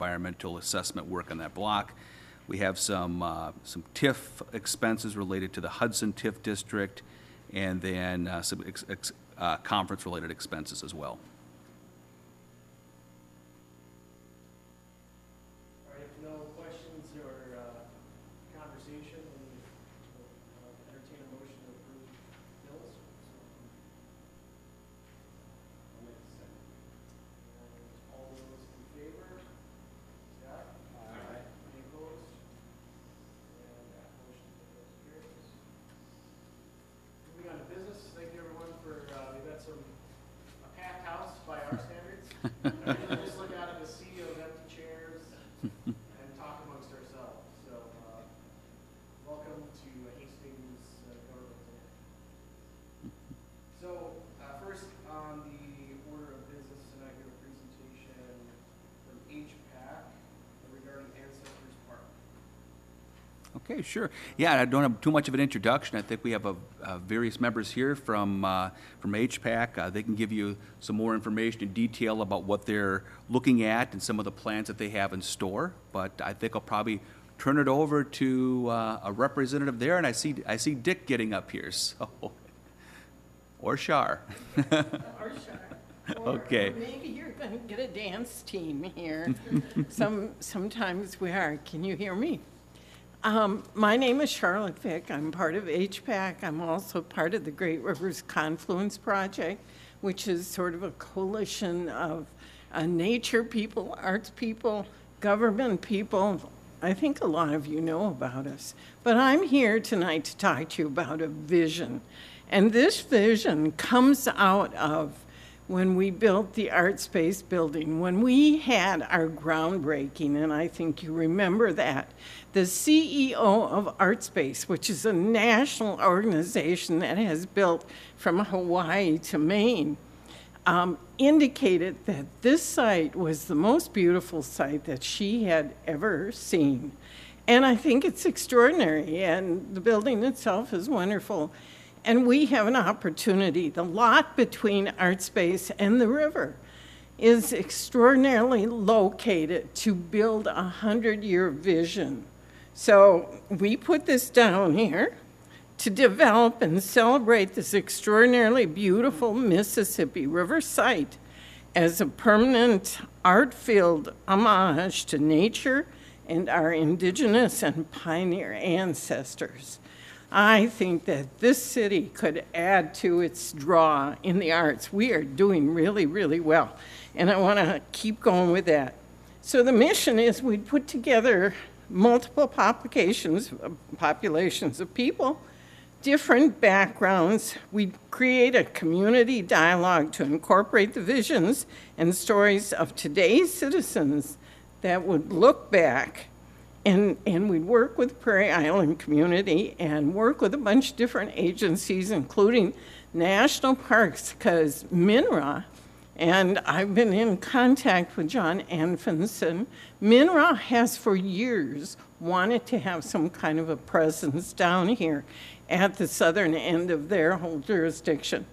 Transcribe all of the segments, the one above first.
environmental assessment work on that block. We have some TIF expenses related to the Hudson TIF district, and then some conference-related expenses as well. All right, if no questions or conversation, we'll entertain a motion to approve bills. I'll make a second. And all those in favor? Scott? Aye. Any opposed? And that motion carries. Moving on to business, thank you everyone for, we've got a packed house by our standards. We just look out at the sea of empty chairs and talk amongst ourselves. So, welcome to Hastings Government Center. So, first on the order of business tonight, we have a presentation from HPAAC regarding Ancestors Park. Okay, sure. Yeah, I don't have too much of an introduction. I think we have various members here from HPAAC. They can give you some more information in detail about what they're looking at and some of the plans that they have in store. But I think I'll probably turn it over to a representative there, and I see Dick getting up here, so or Shar. Or Shar. Okay. Or maybe you're going to get a dance team here. Sometimes we are. Can you hear me? My name is Charlotte Vick. I'm part of HPAAC. I'm also part of the Great Rivers Confluence Project, which is sort of a coalition of nature people, arts people, government people. I think a lot of you know about us. But I'm here tonight to talk to you about a vision. And this vision comes out of when we built the Artspace building, when we had our groundbreaking, and I think you remember that. The CEO of Artspace, which is a national organization that has built from Hawaii to Maine, indicated that this site was the most beautiful site that she had ever seen. And I think it's extraordinary, and the building itself is wonderful. And we have an opportunity. The lot between Artspace and the river is extraordinarily located to build a 100-year vision. So we put this down here to develop and celebrate this extraordinarily beautiful Mississippi River site as a permanent art-filled homage to nature and our indigenous and pioneer ancestors. I think that this city could add to its draw in the arts. We are doing really, really well, and I want to keep going with that. So the mission is we put together multiple populations of people, different backgrounds. We create a community dialogue to incorporate the visions and stories of today's citizens that would look back. And we'd work with Prairie Island community and work with a bunch of different agencies, including national parks, because MNRA, and I've been in contact with John Anfinson, MNRA has for years wanted to have some kind of a presence down here at the southern end of their whole jurisdiction.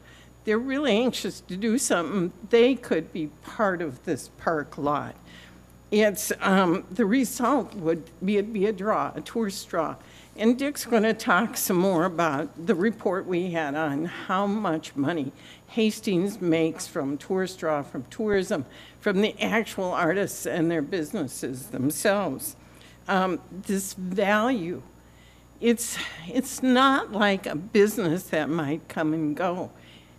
They're really anxious to do something. They could be part of this park lot. It's, the result would be a draw, a tourist draw. And Dick's going to talk some more about the report we had on how much money Hastings makes from tourist draw, from tourism, from the actual artists and their businesses themselves. This value, it's not like a business that might come and go.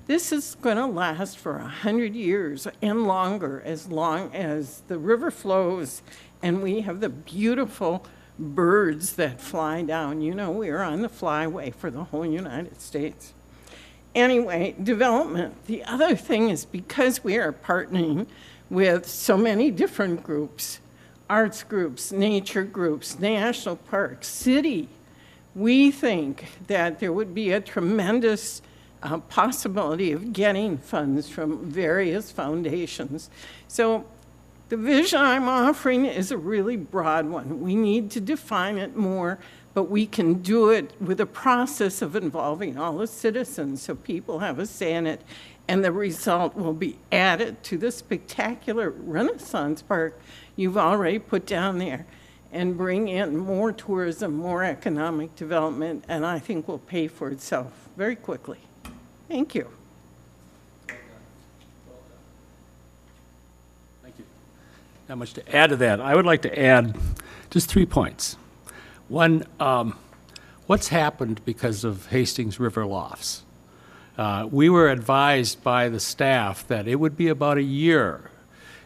This is going to last for 100 years and longer, as long as the river flows and we have the beautiful birds that fly down. You know, we're on the flyway for the whole United States. Anyway, development. The other thing is because we are partnering with so many different groups, arts groups, nature groups, national parks, city, we think that there would be a tremendous possibility of getting funds from various foundations. So the vision I'm offering is a really broad one. We need to define it more, but we can do it with a process of involving all the citizens so people have a say in it and the result will be added to the spectacular Renaissance Park you've already put down there, and bring in more tourism, more economic development, and I think will pay for itself very quickly. Thank you. Thank you. Not much to add to that. I would like to add just 3 points. One, what's happened because of Hastings River lofts? We were advised by the staff that it would be about a year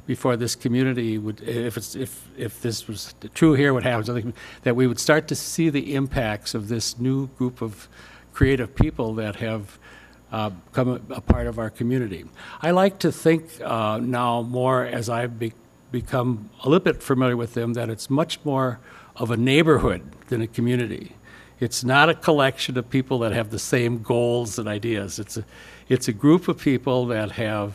before this community would, if this was true here, what happens, that we would start to see the impacts of this new group of creative people that have become a part of our community. I like to think now more as I've become a little bit familiar with them, that it's much more of a neighborhood than a community. It's not a collection of people that have the same goals and ideas. It's a group of people that have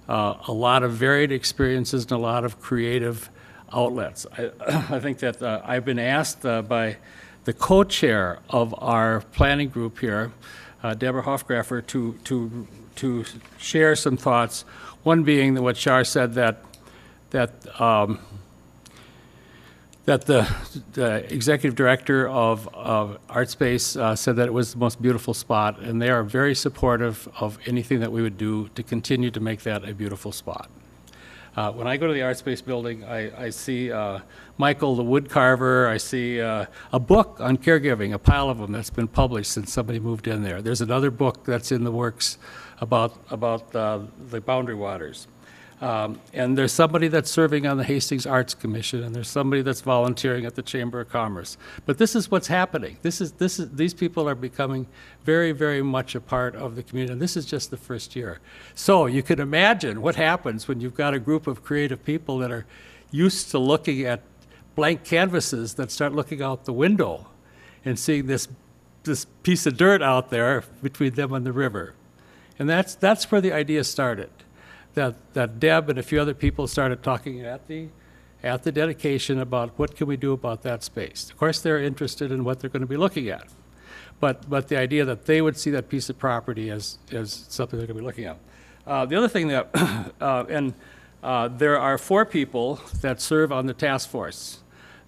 a lot of varied experiences and a lot of creative outlets. I think that I've been asked by the co-chair of our planning group here, Deborah Hofgraffer, to share some thoughts. One being that what Shar said, that the executive director of Artspace said that it was the most beautiful spot, and they are very supportive of anything that we would do to continue to make that a beautiful spot. When I go to the Artspace building, I see Michael the woodcarver. I see a book on caregiving, a pile of them that's been published since somebody moved in there. There's another book that's in the works about the Boundary Waters. And there's somebody that's serving on the Hastings Arts Commission, and there's somebody that's volunteering at the Chamber of Commerce. But this is what's happening. These people are becoming very, very much a part of the community, and this is just the first year. So you can imagine what happens when you've got a group of creative people that are used to looking at blank canvases that start looking out the window and seeing this piece of dirt out there between them and the river. And that's where the idea started. That Deb and a few other people started talking at the dedication about what can we do about that space. Of course, they're interested in what they're going to be looking at, but the idea that they would see that piece of property as something they're going to be looking at. The other thing that, there are 4 people that serve on the task force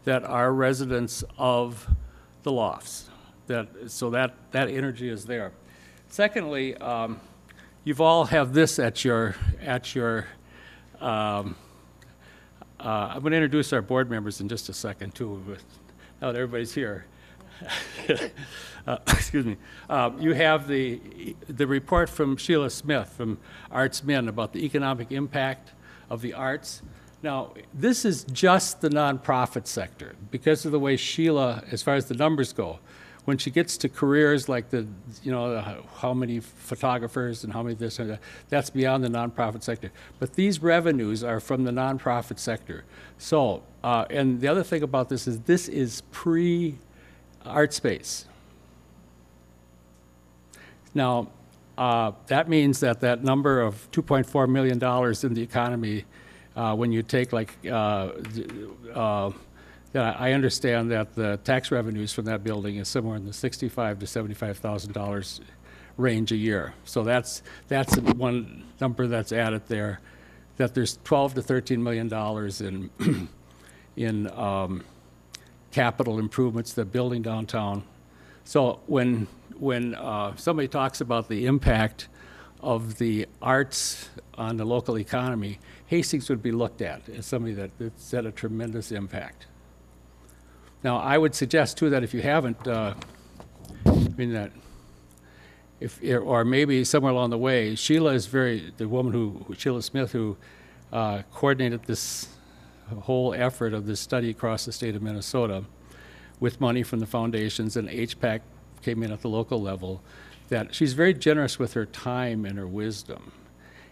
that are residents of the lofts. So that energy is there. Secondly, you've all have this at your I'm going to introduce our board members in just a second, too, now that everybody's here. Excuse me. You have the report from Sheila Smith from ArtsMin about the economic impact of the arts. Now, this is just the nonprofit sector because of the way Sheila, as far as the numbers go, when she gets to careers like how many photographers and how many this and that, that's beyond the nonprofit sector. But these revenues are from the nonprofit sector. So, and the other thing about this is pre-Artspace. Now, that means that number of $2.4 million in the economy, when you take I understand that the tax revenues from that building is somewhere in the $65,000 to $75,000 range a year. So that's one number that's added there. That there's $12 to $13 million in capital improvements, the building downtown. So when somebody talks about the impact of the arts on the local economy, Hastings would be looked at as somebody that's had a tremendous impact. Now, I would suggest, too, that if you haven't, or maybe somewhere along the way, Sheila Smith, who coordinated this whole effort of this study across the state of Minnesota with money from the foundations, and HPAAC came in at the local level, that she's very generous with her time and her wisdom.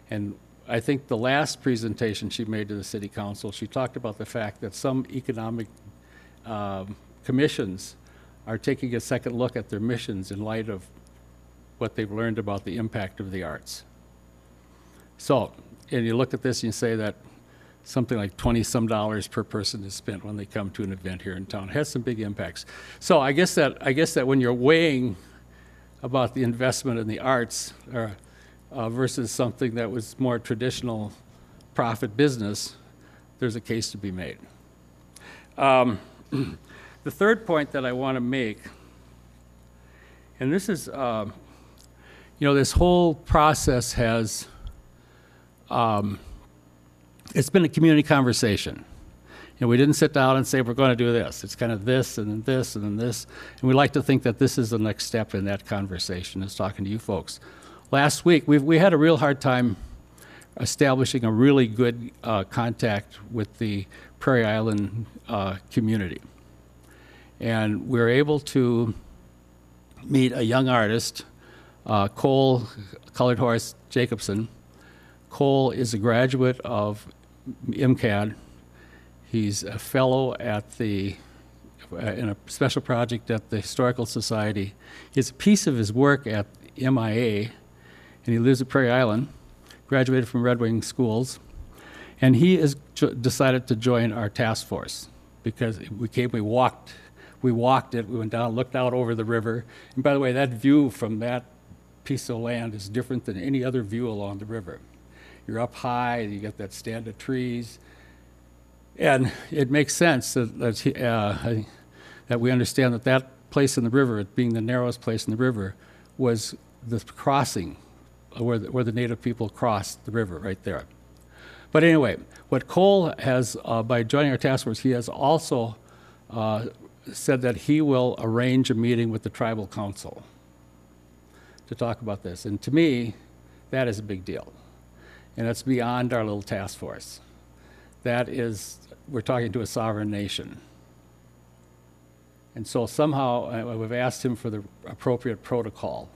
And I think the last presentation she made to the city council, she talked about the fact that some economic commissions are taking a second look at their missions in light of what they've learned about the impact of the arts. So, and you look at this and you say that something like $20-some per person is spent when they come to an event here in town. It has some big impacts. So I guess that when you're weighing about the investment in the arts, versus something that was more traditional profit business, there's a case to be made. The third point that I want to make, and this is, this whole process has, it's been a community conversation. We didn't sit down and say, we're going to do this. It's kind of this, and then this, and then this. And we like to think that this is the next step in that conversation, is talking to you folks. Last week, we had a real hard time establishing a really good contact with the Prairie Island community. And we were able to meet a young artist, Cole Colored Horse Jacobson. Cole is a graduate of MCAD. He's a fellow at in a special project at the Historical Society. He has a piece of his work at MIA, and he lives at Prairie Island, graduated from Red Wing Schools, and he has decided to join our task force because we walked it, we went down, looked out over the river, and by the way, that view from that piece of land is different than any other view along the river. You're up high, you get that stand of trees, and it makes sense that we understand that place in the river, it being the narrowest place in the river, was the crossing where the Native people crossed the river right there. But anyway, what Cole has, by joining our task force, he has also said that he will arrange a meeting with the tribal council to talk about this. And to me, that is a big deal. And it's beyond our little task force. That is, we're talking to a sovereign nation. And so somehow we've asked him for the appropriate protocol.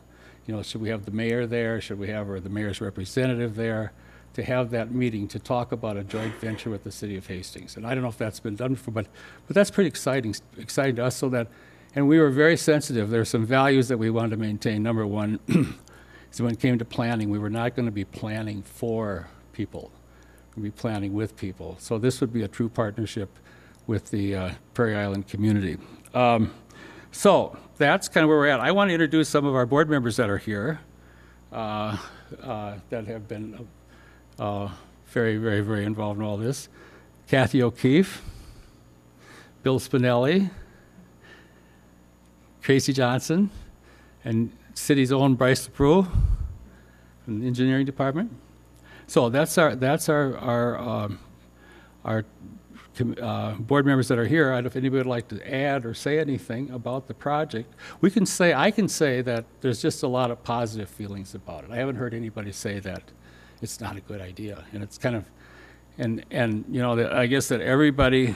Should we have the mayor there? Should we have the mayor's representative there to have that meeting to talk about a joint venture with the city of Hastings? And I don't know if that's been done before, but that's pretty exciting to us. And we were very sensitive. There are some values that we wanted to maintain. Number one is when it came to planning, we were not going to be planning for people. We'd be planning with people. So this would be a true partnership with the Prairie Island community. So that's kind of where we're at. I want to introduce some of our board members that are here that have been very, very, very involved in all this. Kathy O'Keefe, Bill Spinelli, Tracy Johnson, and city's own Bryce LePreux from the engineering department. So that's our board members that are here. I don't know if anybody would like to add or say anything about the project. I can say that there's just a lot of positive feelings about it. I haven't heard anybody say that it's not a good idea. And it's kind of, I guess that everybody,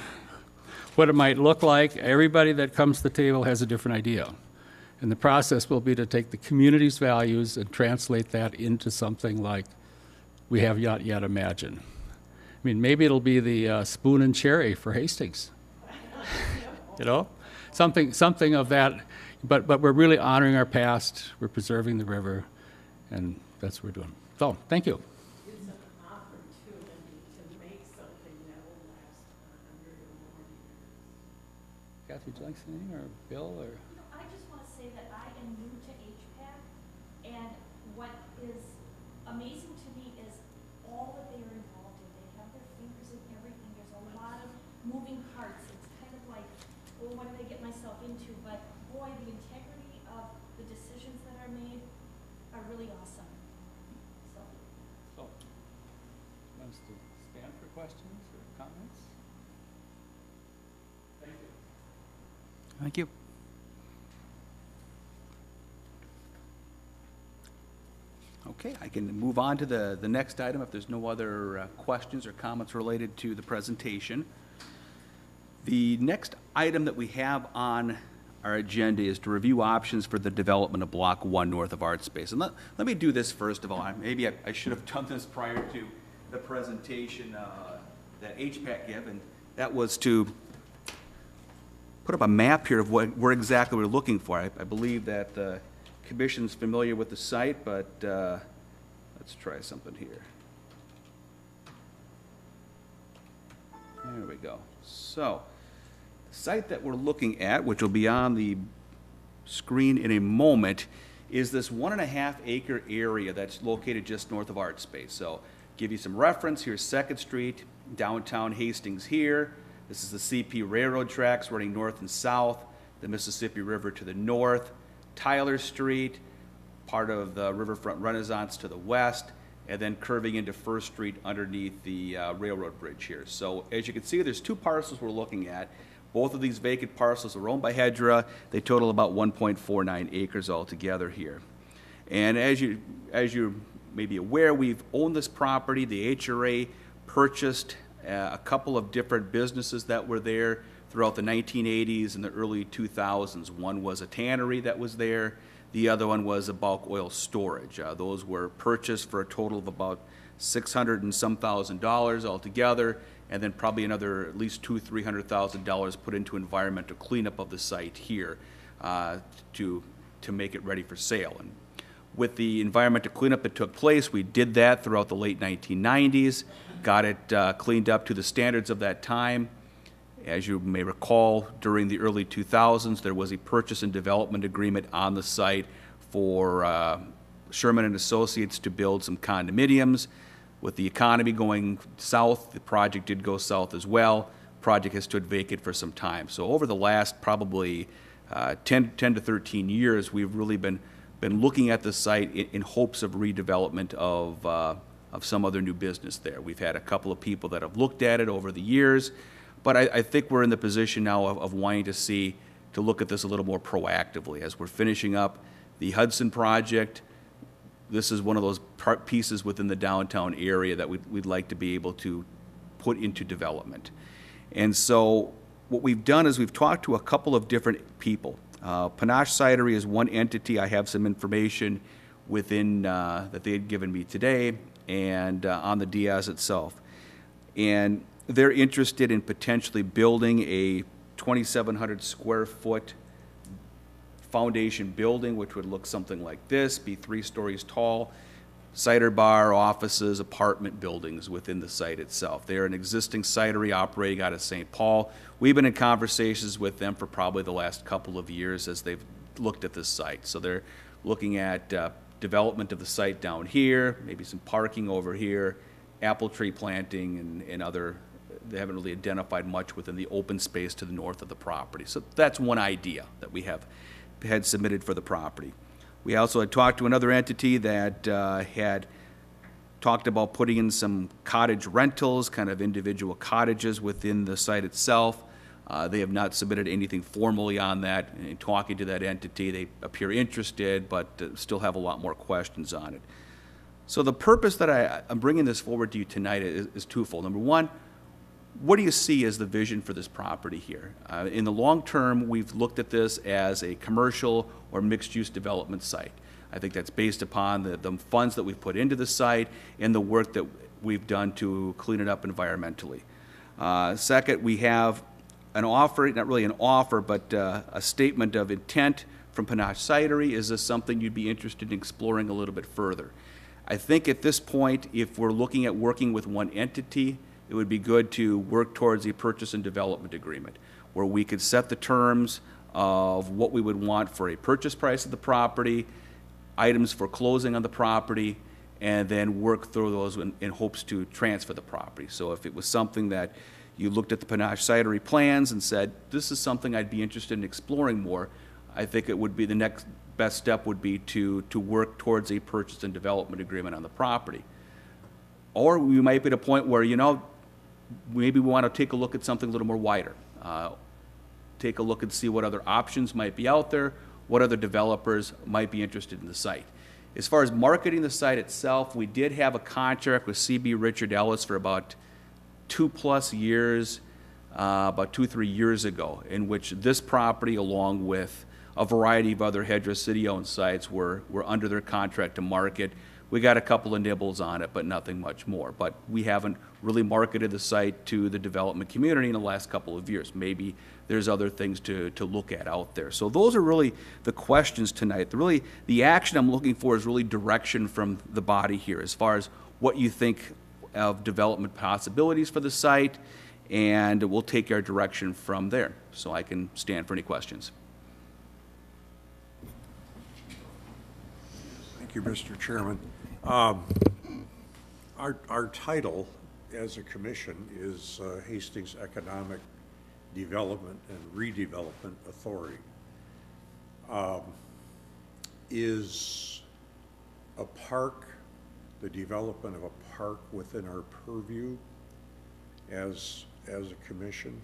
what it might look like, everybody that comes to the table has a different idea. And the process will be to take the community's values and translate that into something like we have not yet imagined. I mean, maybe it'll be the spoon and cherry for Hastings. Something of that. But we're really honoring our past. We're preserving the river, and that's what we're doing. So, thank you. It's an opportunity to make something that will last 100 or more years. Kathy, would you like something, or Bill, or? I just want to say that I am new to HPAAC, and what is amazing to me is all that they are involved in. They have their fingers in everything. There's a lot of moving parts. It's kind of like, well, what did I get myself into? But boy, the integrity of the decisions that are made are really awesome. So, Wants to stand for questions or comments? Thank you. Thank you. Okay, I can move on to the next item if there's no other questions or comments related to the presentation. The next item that we have on our agenda is to review options for the development of Block 1 north of Artspace. And let me do this first of all. Maybe I should have done this prior to the presentation that HPAAC gave, and that was to put up a map here of where exactly we're looking for. I believe that the Commission's familiar with the site, but let's try something here. There we go. So, the site that we're looking at, which will be on the screen in a moment, is this 1.5 acre area that's located just north of Artspace. So give you some reference, here's 2nd Street, downtown Hastings here. This is the CP Railroad tracks running north and south, the Mississippi River to the north, Tyler Street, part of the Riverfront Renaissance to the west, and then curving into 1st Street underneath the railroad bridge here. So as you can see, there's 2 parcels we're looking at. Both of these vacant parcels are owned by HEDRA. They total about 1.49 acres altogether here. And as you may be aware, we've owned this property. The HRA purchased a couple of different businesses that were there throughout the 1980s and the early 2000s. One was a tannery that was there. The other one was a bulk oil storage. Those were purchased for a total of about $600,000 and some altogether, and then probably another at least $200,000-300,000 put into environmental cleanup of the site here to make it ready for sale. And with the environmental cleanup that took place, we did that throughout the late 1990s, got it cleaned up to the standards of that time. As you may recall, during the early 2000s, there was a purchase and development agreement on the site for Sherman and Associates to build some condominiums. With the economy going south, the project did go south as well. Project has stood vacant for some time. So over the last probably 10 to 13 years, we've really been looking at the site in hopes of redevelopment of some other new business there. We've had a couple of people that have looked at it over the years, but I think we're in the position now of wanting to look at this a little more proactively. As we're finishing up the Hudson project, this is one of those pieces within the downtown area that we'd like to be able to put into development. And so what we've done is we've talked to a couple of different people. Panache Cidery is one entity. I have some information within that they had given me today and on the Diaz itself. And they're interested in potentially building a 2,700 square foot foundation building, which would look something like this, be 3 stories tall, cider bar, offices, apartment buildings within the site itself. They're an existing cidery operating out of St. Paul. We've been in conversations with them for probably the last couple of years as they've looked at this site. So they're looking at development of the site down here, maybe some parking over here, apple tree planting and other. They haven't really identified much within the open space to the north of the property. So that's one idea that we had submitted for the property. We also had talked to another entity that had talked about putting in some cottage rentals, kind of individual cottages within the site itself. They have not submitted anything formally on that. In talking to that entity, they appear interested, but still have a lot more questions on it. So the purpose that I'm bringing this forward to you tonight is twofold. Number one, what do you see as the vision for this property here? In the long term, we've looked at this as a commercial or mixed-use development site. I think that's based upon the funds that we've put into the site and the work that we've done to clean it up environmentally. Second, we have an offer, not really an offer, but a statement of intent from Panache Cidery. Is this something you'd be interested in exploring a little bit further? I think at this point, if we're looking at working with one entity, it would be good to work towards a purchase and development agreement where we could set the terms of what we would want for a purchase price of the property, items for closing on the property, and then work through those in hopes to transfer the property. So if it was something that you looked at the Panache Cidery plans and said, this is something I'd be interested in exploring more, I think it would be the next best step would be to work towards a purchase and development agreement on the property. Or we might be at a point where, maybe we want to take a look at something a little more wider. Take a look and see what other options might be out there, what other developers might be interested in the site. As far as marketing the site itself, we did have a contract with C.B. Richard Ellis for about 2+ years, about 2-3 years ago, in which this property, along with a variety of other HEDRA city-owned sites, were under their contract to market. We got a couple of nibbles on it, but nothing much more. But we haven't really marketed the site to the development community in the last couple of years. Maybe there's other things to look at out there. So those are really the questions tonight. The action I'm looking for is really direction from the body here as far as what you think of development possibilities for the site, and we'll take our direction from there. So I can stand for any questions. Thank you, Mr. Chairman. Our title as a commission is Hastings Economic Development and Redevelopment Authority. Is a park, the development of a park within our purview as a commission?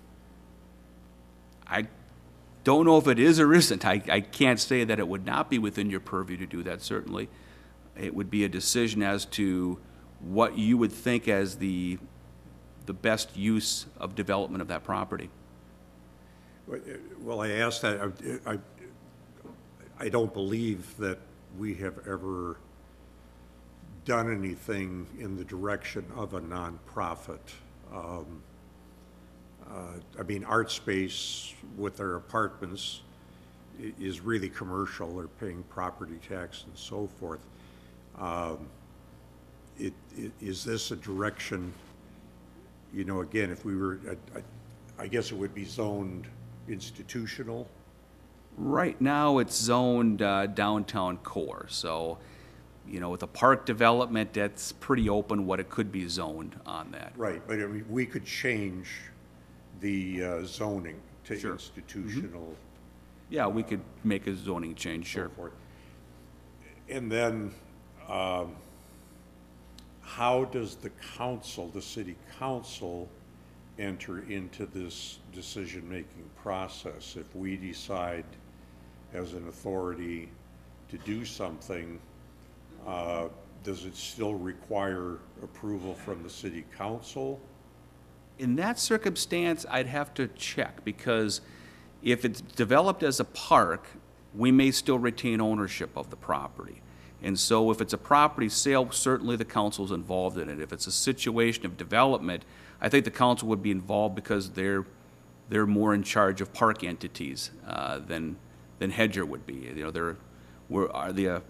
I don't know if it is or isn't. I can't say that it would not be within your purview to do that, certainly. It would be a decision as to what you would think as the best use of development of that property. Well, I asked that, I don't believe that we have ever done anything in the direction of a nonprofit. I mean, Artspace with their apartments is really commercial. They're paying property tax and so forth. Is this a direction, you know, again, if we were, I guess it would be zoned institutional? Right now, it's zoned downtown core, so, you know, with a park development, that's pretty open what it could be zoned on that. Right, but I mean, we could change the zoning to Sure. institutional. Yeah, we could make a zoning change, So sure. forth. And then, how does the council, the city council, enter into this decision-making process? If we decide as an authority to do something, does it still require approval from the city council? In that circumstance, I'd have to check, because if it's developed as a park, we may still retain ownership of the property. And so if it's a property sale, certainly the council's involved in it. If it's a situation of development, I think the council would be involved because they're more in charge of park entities than HEDRA would be. You know,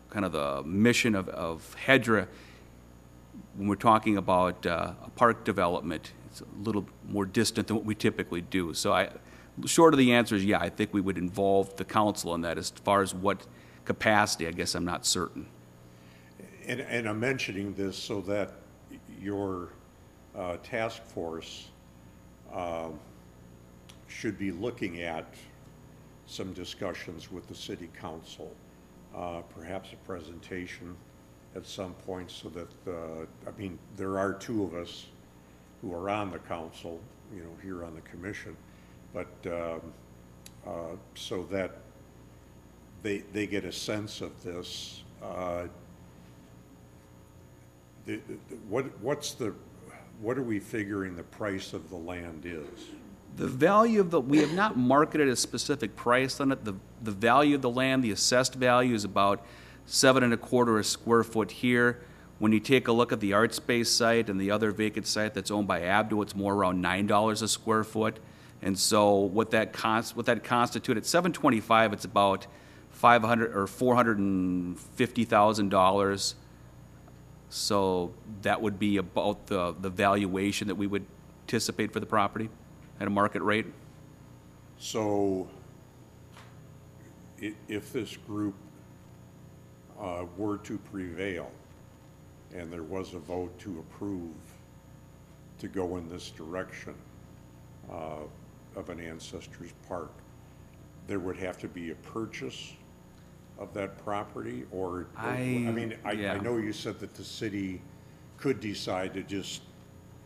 kind of the mission of HEDRA, when we're talking about a park development, it's a little more distant than what we typically do. So short of the answer is, yeah, I think we would involve the council in that. As far as what capacity, I guess I'm not certain. And I'm mentioning this so that your task force should be looking at some discussions with the city council, perhaps a presentation at some point, so that, I mean, there are two of us who are on the council, you know, here on the commission, but so that they get a sense of this. What are we figuring the price of the land is? The value of we have not marketed a specific price on it. The value of the land, the assessed value, is about $7.25 a square foot here. When you take a look at the Artspace site and the other vacant site that's owned by Abdo, it's more around $9 a square foot. And so what that constitute at $7.25, it's about $500 or $450,000. So that would be about the valuation that we would anticipate for the property at a market rate. So if this group were to prevail and there was a vote to approve to go in this direction of an ancestors park, there would have to be a purchase of that property, or I know you said that the city could decide to just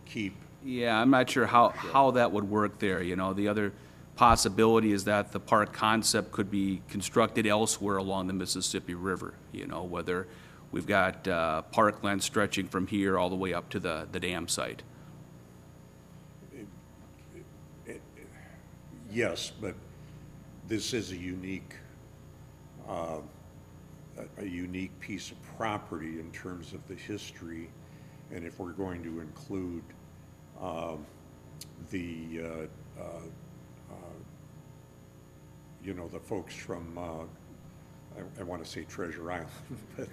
keep. Yeah, I'm not sure how that would work there. You know, the other possibility is that the park concept could be constructed elsewhere along the Mississippi River. You know, whether we've got parkland stretching from here all the way up to the dam site. Yes, but this is a unique piece of property in terms of the history, and if we're going to include you know, the folks from I want to say Treasure Island, but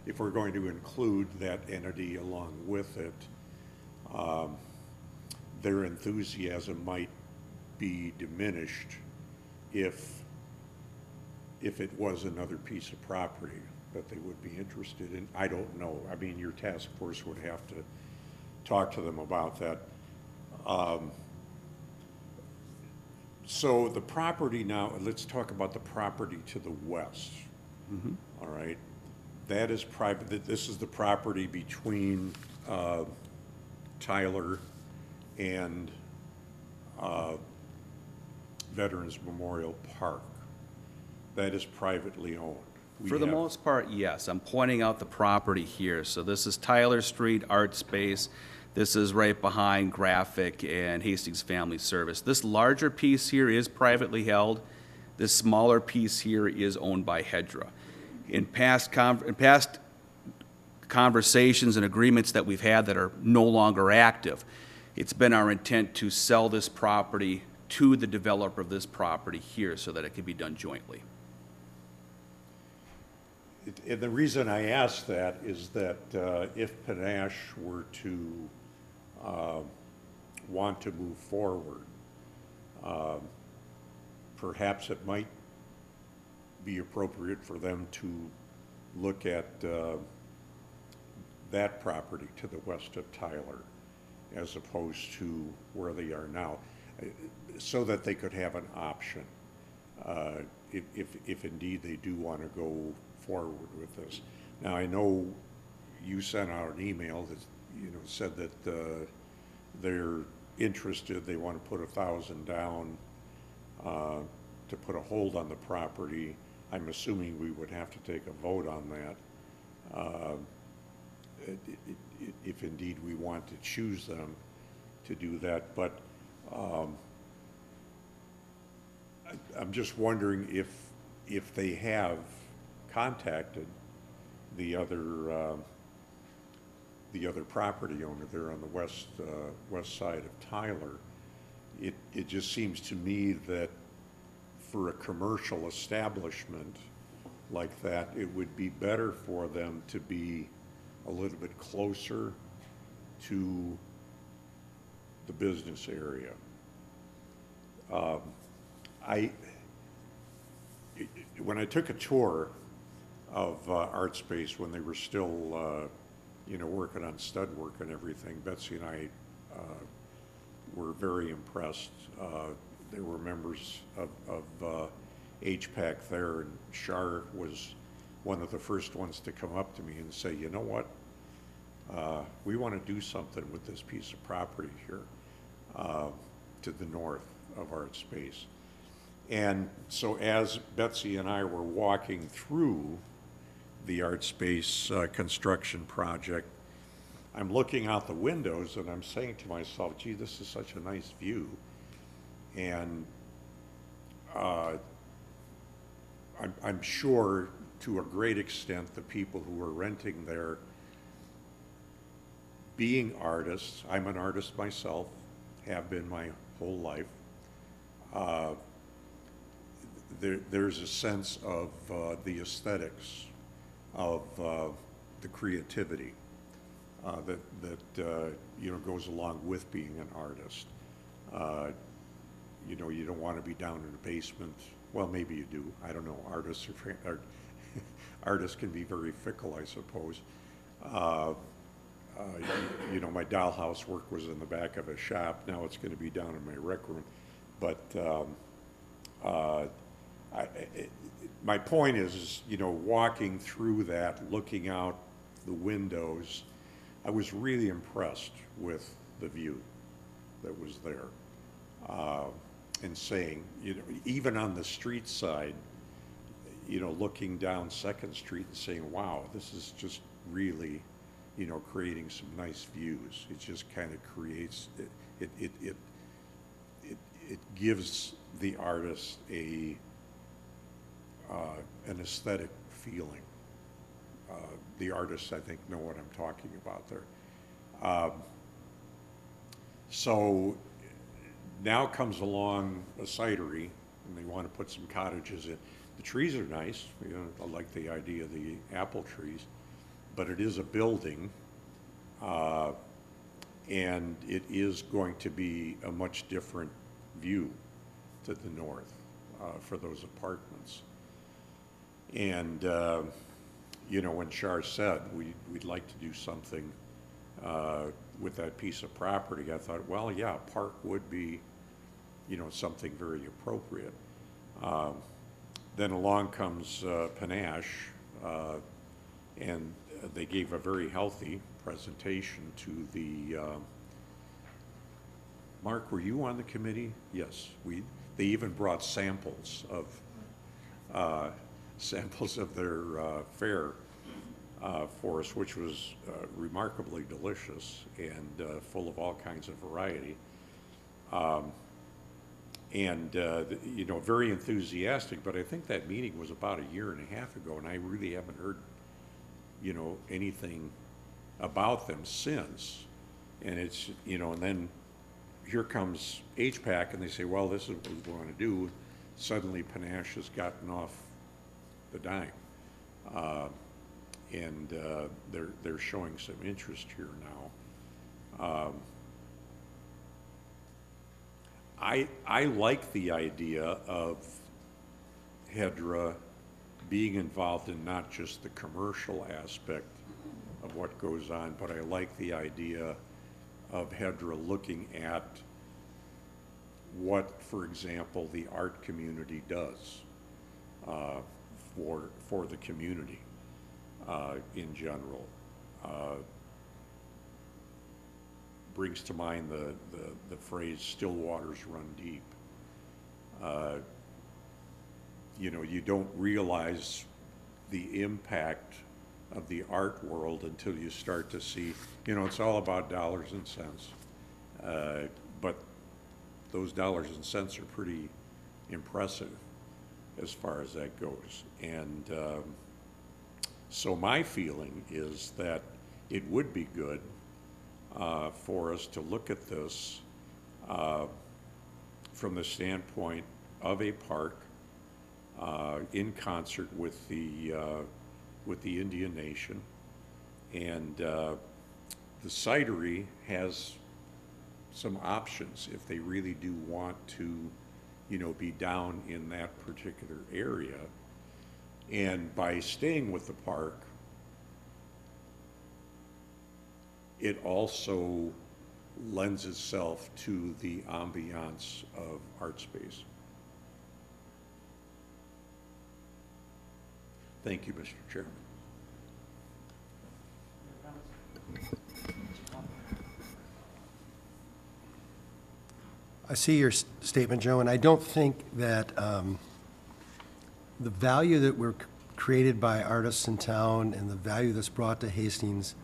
if we're going to include that entity along with it, their enthusiasm might be diminished if if it was another piece of property that they would be interested in. I don't know. I mean, your task force would have to talk to them about that. So the property now, let's talk about the property to the west. All right. That is private. This is the property between Tyler and Veterans Memorial Park. That is privately owned. For the most part, yes. I'm pointing out the property here. So this is Tyler Street, Artspace. This is right behind Graphic and Hastings Family Service. This larger piece here is privately held. This smaller piece here is owned by HEDRA. In past conversations and agreements that we've had that are no longer active, it's been our intent to sell this property to the developer of this property here so that it can be done jointly. And the reason I ask that is that if Panache were to want to move forward, perhaps it might be appropriate for them to look at that property to the west of Tyler as opposed to where they are now, so that they could have an option if indeed they do want to go forward with this. Now, I know you sent out an email that said that they're interested. They want to put $1,000 down to put a hold on the property. I'm assuming we would have to take a vote on that if indeed we want to choose them to do that. But I'm just wondering if they have contacted the other property owner there on the west side of Tyler. It just seems to me that for a commercial establishment like that, it would be better for them to be a little bit closer to the business area. When I took a tour of Artspace when they were still, working on stud work and everything, Betsy and I were very impressed. They were members of HPAAC there, and Shar was one of the first ones to come up to me and say, you know what, we want to do something with this piece of property here to the north of Artspace. And so as Betsy and I were walking through the Artspace construction project, I'm looking out the windows and I'm saying to myself, gee, this is such a nice view. And I'm sure to a great extent the people who are renting there, being artists, I'm an artist myself, have been my whole life, there's a sense of the aesthetics of the creativity that goes along with being an artist. You don't want to be down in the basement. Well, maybe you do. I don't know. Artists artists can be very fickle, I suppose. My dollhouse work was in the back of a shop. Now it's going to be down in my rec room. But my point is, walking through that, looking out the windows, I was really impressed with the view that was there. And saying, even on the street side, looking down 2nd Street and saying, wow, this is just really, creating some nice views. It just kind of creates, it gives the artist an aesthetic feeling. The artists, I think, know what I'm talking about there. So now comes along a cidery, and they want to put some cottages in. The trees are nice. I like the idea of the apple trees, but it is a building, and it is going to be a much different view to the north for those apartments. And, when Char said, we'd like to do something with that piece of property, I thought, well, yeah, a park would be, something very appropriate. Then along comes Panache, and they gave a very healthy presentation to the, Mark, were you on the committee? Yes, they even brought samples of their fare for us, which was remarkably delicious and full of all kinds of variety. Very enthusiastic, but I think that meeting was about a year and a half ago, and I really haven't heard, anything about them since. And it's, and then here comes HPAAC, and they say, well, this is what we want to do. Suddenly Panache has gotten off the dime. They're showing some interest here now. I like the idea of HEDRA being involved in not just the commercial aspect of what goes on, but I like the idea of HEDRA looking at what, for example, the art community does for the community in general. Brings to mind the phrase "still waters run deep." You don't realize the impact of the art world until you start to see, it's all about dollars and cents. But those dollars and cents are pretty impressive as far as that goes. And so my feeling is that it would be good for us to look at this from the standpoint of a park in concert with the Indian Nation. And the cidery has some options if they really do want to, be down in that particular area. And by staying with the park, it also lends itself to the ambiance of Artspace. Thank you, Mr. Chairman. I see your statement, Joe, and I don't think that the value that we're created by artists in town and the value that's brought to Hastings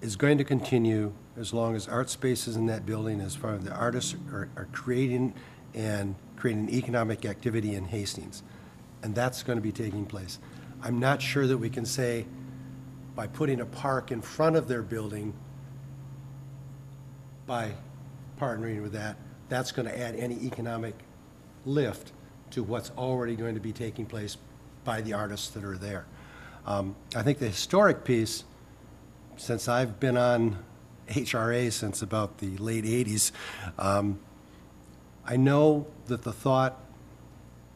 is going to continue as long as Artspace is in that building, as far as the artists are creating economic activity in Hastings. And that's going to be taking place. I'm not sure that we can say by putting a park in front of their building, by partnering with that, that's going to add any economic lift to what's already going to be taking place by the artists that are there. I think the historic piece, since I've been on HRA since about the late 80s, I know that the thought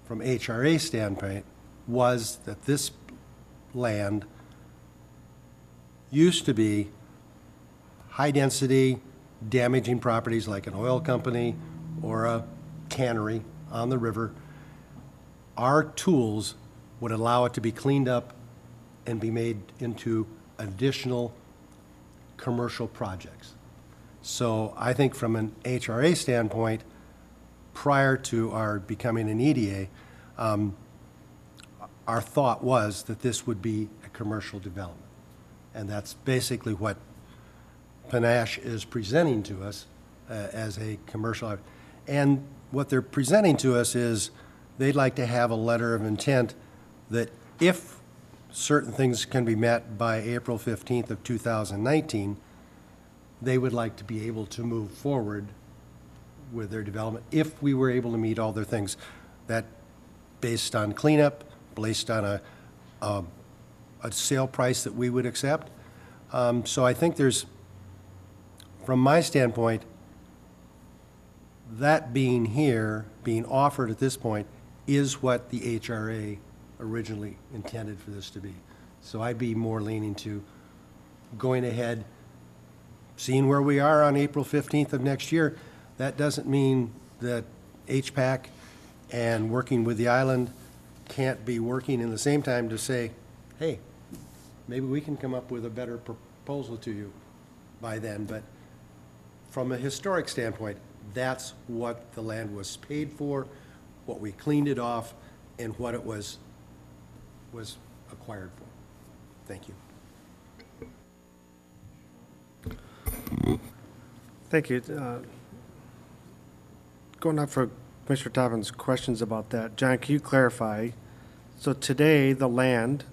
from HRA standpoint was that this land used to be high-density, damaging properties like an oil company or a cannery on the river. Our tools would allow it to be cleaned up and be made into additional commercial projects. So I think from an HRA standpoint, prior to our becoming an EDA, our thought was that this would be a commercial development. And that's basically what Panache is presenting to us as a commercial. And what they're presenting to us is they'd like to have a letter of intent that if certain things can be met by April 15th of 2019, they would like to be able to move forward with their development if we were able to meet all their things. That based on cleanup, based on a sale price that we would accept. So I think there's, from my standpoint, that being here, being offered at this point, is what the HRA originally intended for this to be. So I'd be more leaning to going ahead, seeing where we are on April 15th of next year. That doesn't mean that HPAAC and working with the island can't be working in the same time to say, hey, maybe we can come up with a better proposal to you by then. But from a historic standpoint, that's what the land was paid for, what we cleaned it off, and what it was acquired for. Thank you. Thank you. Going up for Commissioner Toppin's questions about that, John, can you clarify? So today, the land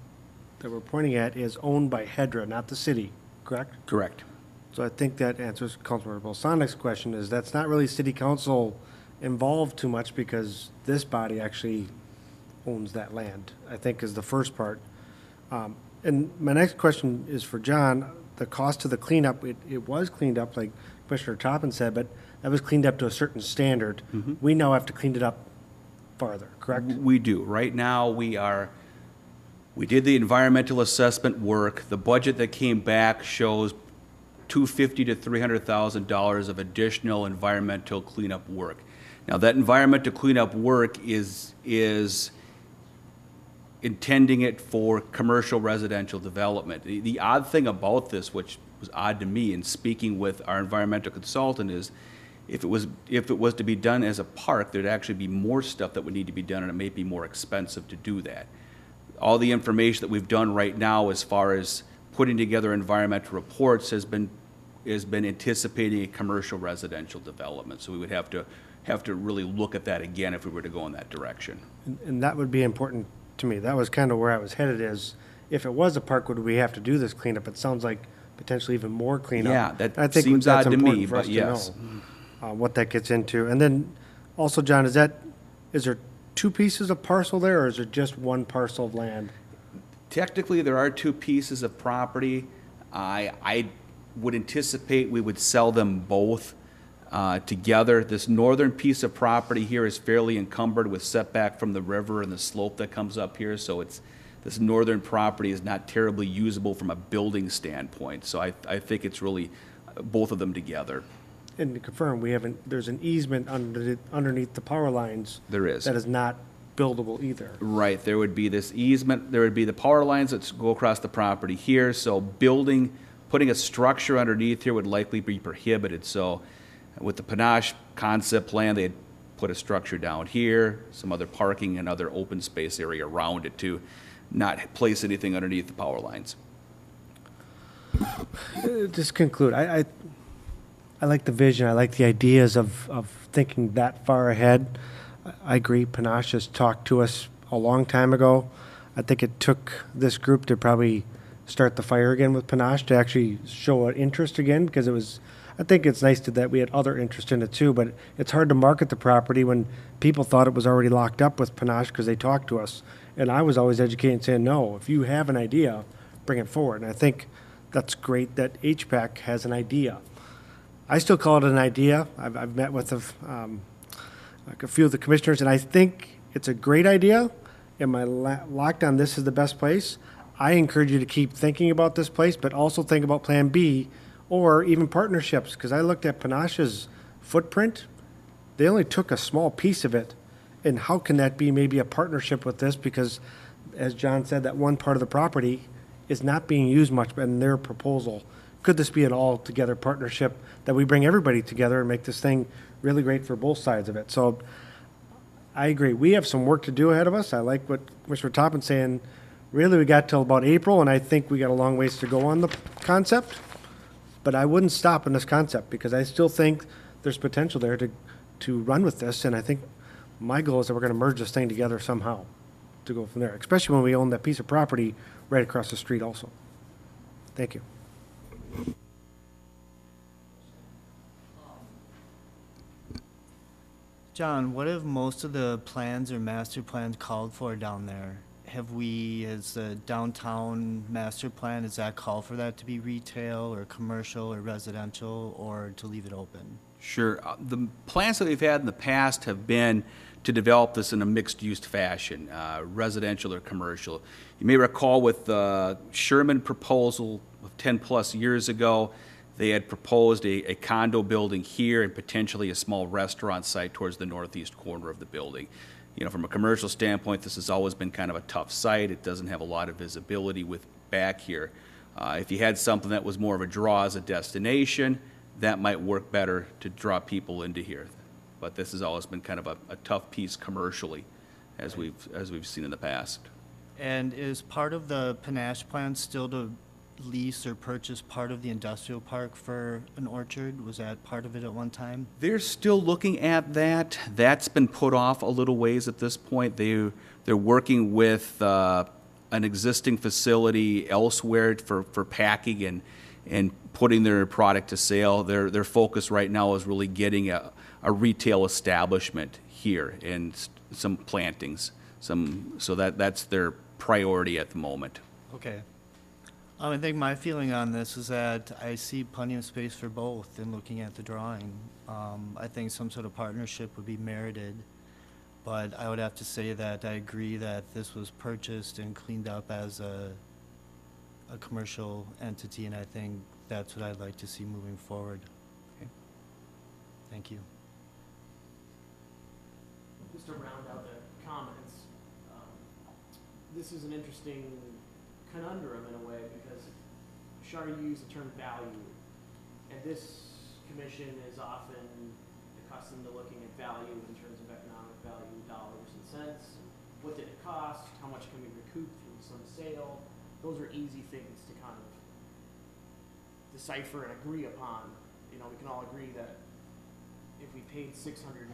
that we're pointing at is owned by HEDRA, not the city, correct? Correct. So I think that answers Councilmember Bolsonic's question, is that's not really city council involved too much because this body actually owns that land, I think is the first part. And my next question is for John. The cost of the cleanup, it was cleaned up, like Commissioner Toppin said, but that was cleaned up to a certain standard. We now have to clean it up farther, correct? We do. Right now, we did the environmental assessment work. The budget that came back shows $250,000 to $300,000 of additional environmental cleanup work. Now, that environmental cleanup work is intending it for commercial residential development. The odd thing about this, which was odd to me in speaking with our environmental consultant, is if it was to be done as a park, there'd actually be more stuff that would need to be done, and it may be more expensive to do that. All the information that we've done right now as far as putting together environmental reports has been anticipating a commercial residential development. So we would have to really look at that again if we were to go in that direction. And that would be important to me. That was kind of where I was headed, is if it was a park, would we have to do this cleanup? It sounds like potentially even more cleanup. Yeah, that I think seems that's odd to me, important for us but yes. know, what that gets into. And then also, John, is there two pieces of parcel there, or is it just one parcel of land? Technically, there are two pieces of property. I would anticipate we would sell them both together. This northern piece of property here is fairly encumbered with setback from the river and the slope that comes up here, so this northern property is not terribly usable from a building standpoint. So I think it's really both of them together. And to confirm, there's an easement underneath the power lines. There is. That is not buildable either. Right, there would be this easement, there would be the power lines that go across the property here, so putting a structure underneath here would likely be prohibited. So with the Panache concept plan, they'd put a structure down here, some other parking and other open space area around it to not place anything underneath the power lines. Just conclude, I like the vision, I like the ideas of thinking that far ahead. I agree, Panache has talked to us a long time ago. I think it took this group to probably start the fire again with Panache to actually show an interest again, because I think it's nice that we had other interest in it too, but it's hard to market the property when people thought it was already locked up with Panache because they talked to us. And I was always educating, saying, no, if you have an idea, bring it forward. And I think that's great that HPAAC has an idea. I still call it an idea. I've met with like a few of the commissioners, and I think it's a great idea. Am I locked on this is the best place? I encourage you to keep thinking about this place, but also think about Plan B or even partnerships, because I looked at Panache's footprint. They only took a small piece of it. And how can that be maybe a partnership with this? Because, as John said, that one part of the property is not being used much in their proposal. Could this be an all-together partnership that we bring everybody together and make this thing really great for both sides of it? So I agree. We have some work to do ahead of us. I like what Commissioner Toppin's saying. Really, we got till about April, and I think we got a long ways to go on the concept. But I wouldn't stop in this concept, because I still think there's potential there to run with this. And I think my goal is that we're going to merge this thing together somehow to go from there, especially when we own that piece of property right across the street also. Thank you. John, what have most of the plans or master plans called for down there? Has the downtown master plan, does that call for that to be retail or commercial or residential, or to leave it open? Sure. The plans that we've had in the past have been to develop this in a mixed-use fashion, residential or commercial. You may recall with the Sherman proposal of 10-plus years ago, they had proposed a condo building here and potentially a small restaurant site towards the northeast corner of the building. You know, from a commercial standpoint, this has always been kind of a tough site. It doesn't have a lot of visibility with back here. If you had something that was more of a draw as a destination, that might work better to draw people into here. But this has always been kind of a tough piece commercially, as we've seen in the past. And is part of the Panache plan still to lease or purchase part of the industrial park for an orchard? Was that part of it at one time? They're still looking at that. That's been put off a little ways at this point. They're working with an existing facility elsewhere for packing and putting their product to sale. Their focus right now is really getting a retail establishment here and some plantings. So that's their priority at the moment. Okay. I think my feeling on this is that I see plenty of space for both in looking at the drawing. I think some sort of partnership would be merited, but I would have to say that I agree that this was purchased and cleaned up as a commercial entity, and I think that's what I'd like to see moving forward. Okay. Thank you. Just to round out the comments, this is an interesting conundrum in a way because Shar used the term value, and this commission is often accustomed to looking at value in terms of economic value, dollars and cents. What did it cost? How much can we recoup through some sale? Those are easy things to kind of decipher and agree upon. You know, we can all agree that if we paid $658,000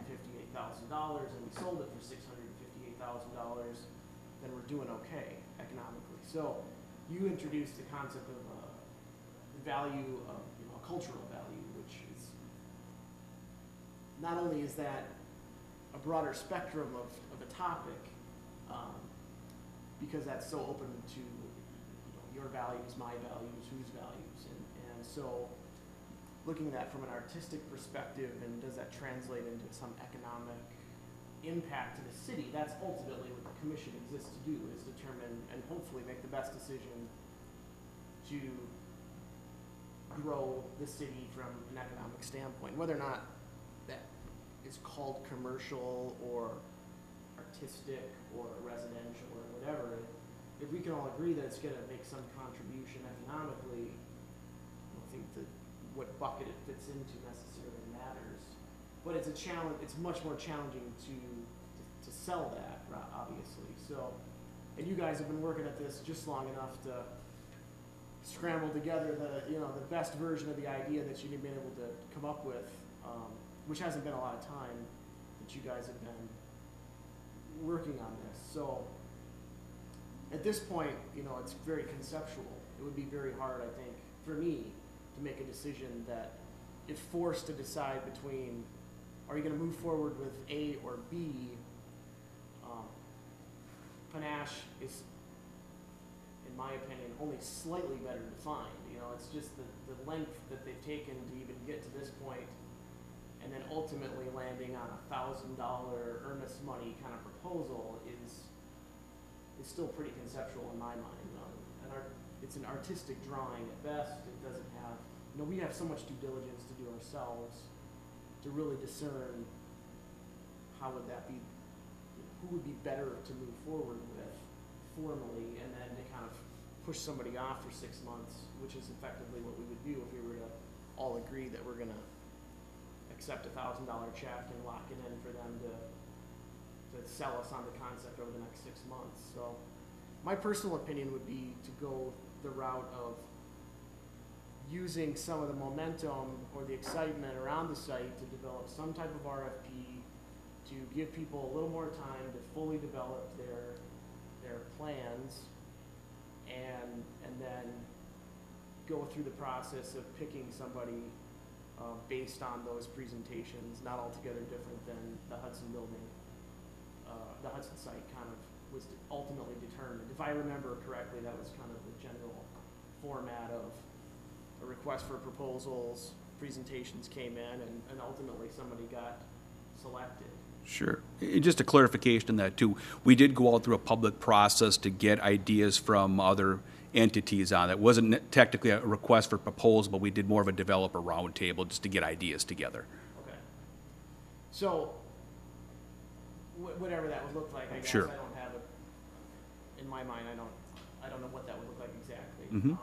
and we sold it for $658,000, then we're doing okay economically. So you introduced the concept of the value of, you know, cultural value, which is not only is that a broader spectrum of a topic, because that's so open to, you know, your values, my values, whose values, and so looking at that from an artistic perspective, and does that translate into some economic impact to the city? That's ultimately what the commission exists to do, is determine and hopefully make the best decision to grow the city from an economic standpoint, whether or not that is called commercial or artistic or residential or whatever. If we can all agree that it's going to make some contribution economically, I don't think that what bucket it fits into necessarily matters. But it's a challenge. It's much more challenging to sell that, obviously. So, and you guys have been working at this just long enough to scramble together the best version of the idea that you've been able to come up with, which hasn't been a lot of time that you guys have been working on this. So at this point, you know, it's very conceptual. It would be very hard, I think, for me to make a decision that if forced to decide between, are you going to move forward with A or B? Panache is, in my opinion, only slightly better defined. You know, it's just the length that they've taken to even get to this point, and then ultimately landing on $1,000 earnest money kind of proposal is still pretty conceptual in my mind. It's an artistic drawing at best. It doesn't have, you know, we have so much due diligence to do ourselves to really discern how would that be, who would be better to move forward with formally, and then to kind of push somebody off for 6 months, which is effectively what we would do if we were to all agree that we're going to accept a $1,000 check and lock it in for them to sell us on the concept over the next 6 months. So my personal opinion would be to go the route of using some of the momentum or the excitement around the site to develop some type of RFP to give people a little more time to fully develop their plans, and then go through the process of picking somebody based on those presentations, not altogether different than the Hudson building. The Hudson site kind of was ultimately determined. If I remember correctly, that was kind of the general format of a request for proposals, presentations came in, and ultimately somebody got selected. Sure. And just a clarification on that too. We did go out through a public process to get ideas from other entities on it. It wasn't technically a request for proposal, but we did more of a developer roundtable just to get ideas together. Okay. So, whatever that would look like, I guess, Sure. I don't have it, in my mind, I don't know what that would look like exactly. Mhm.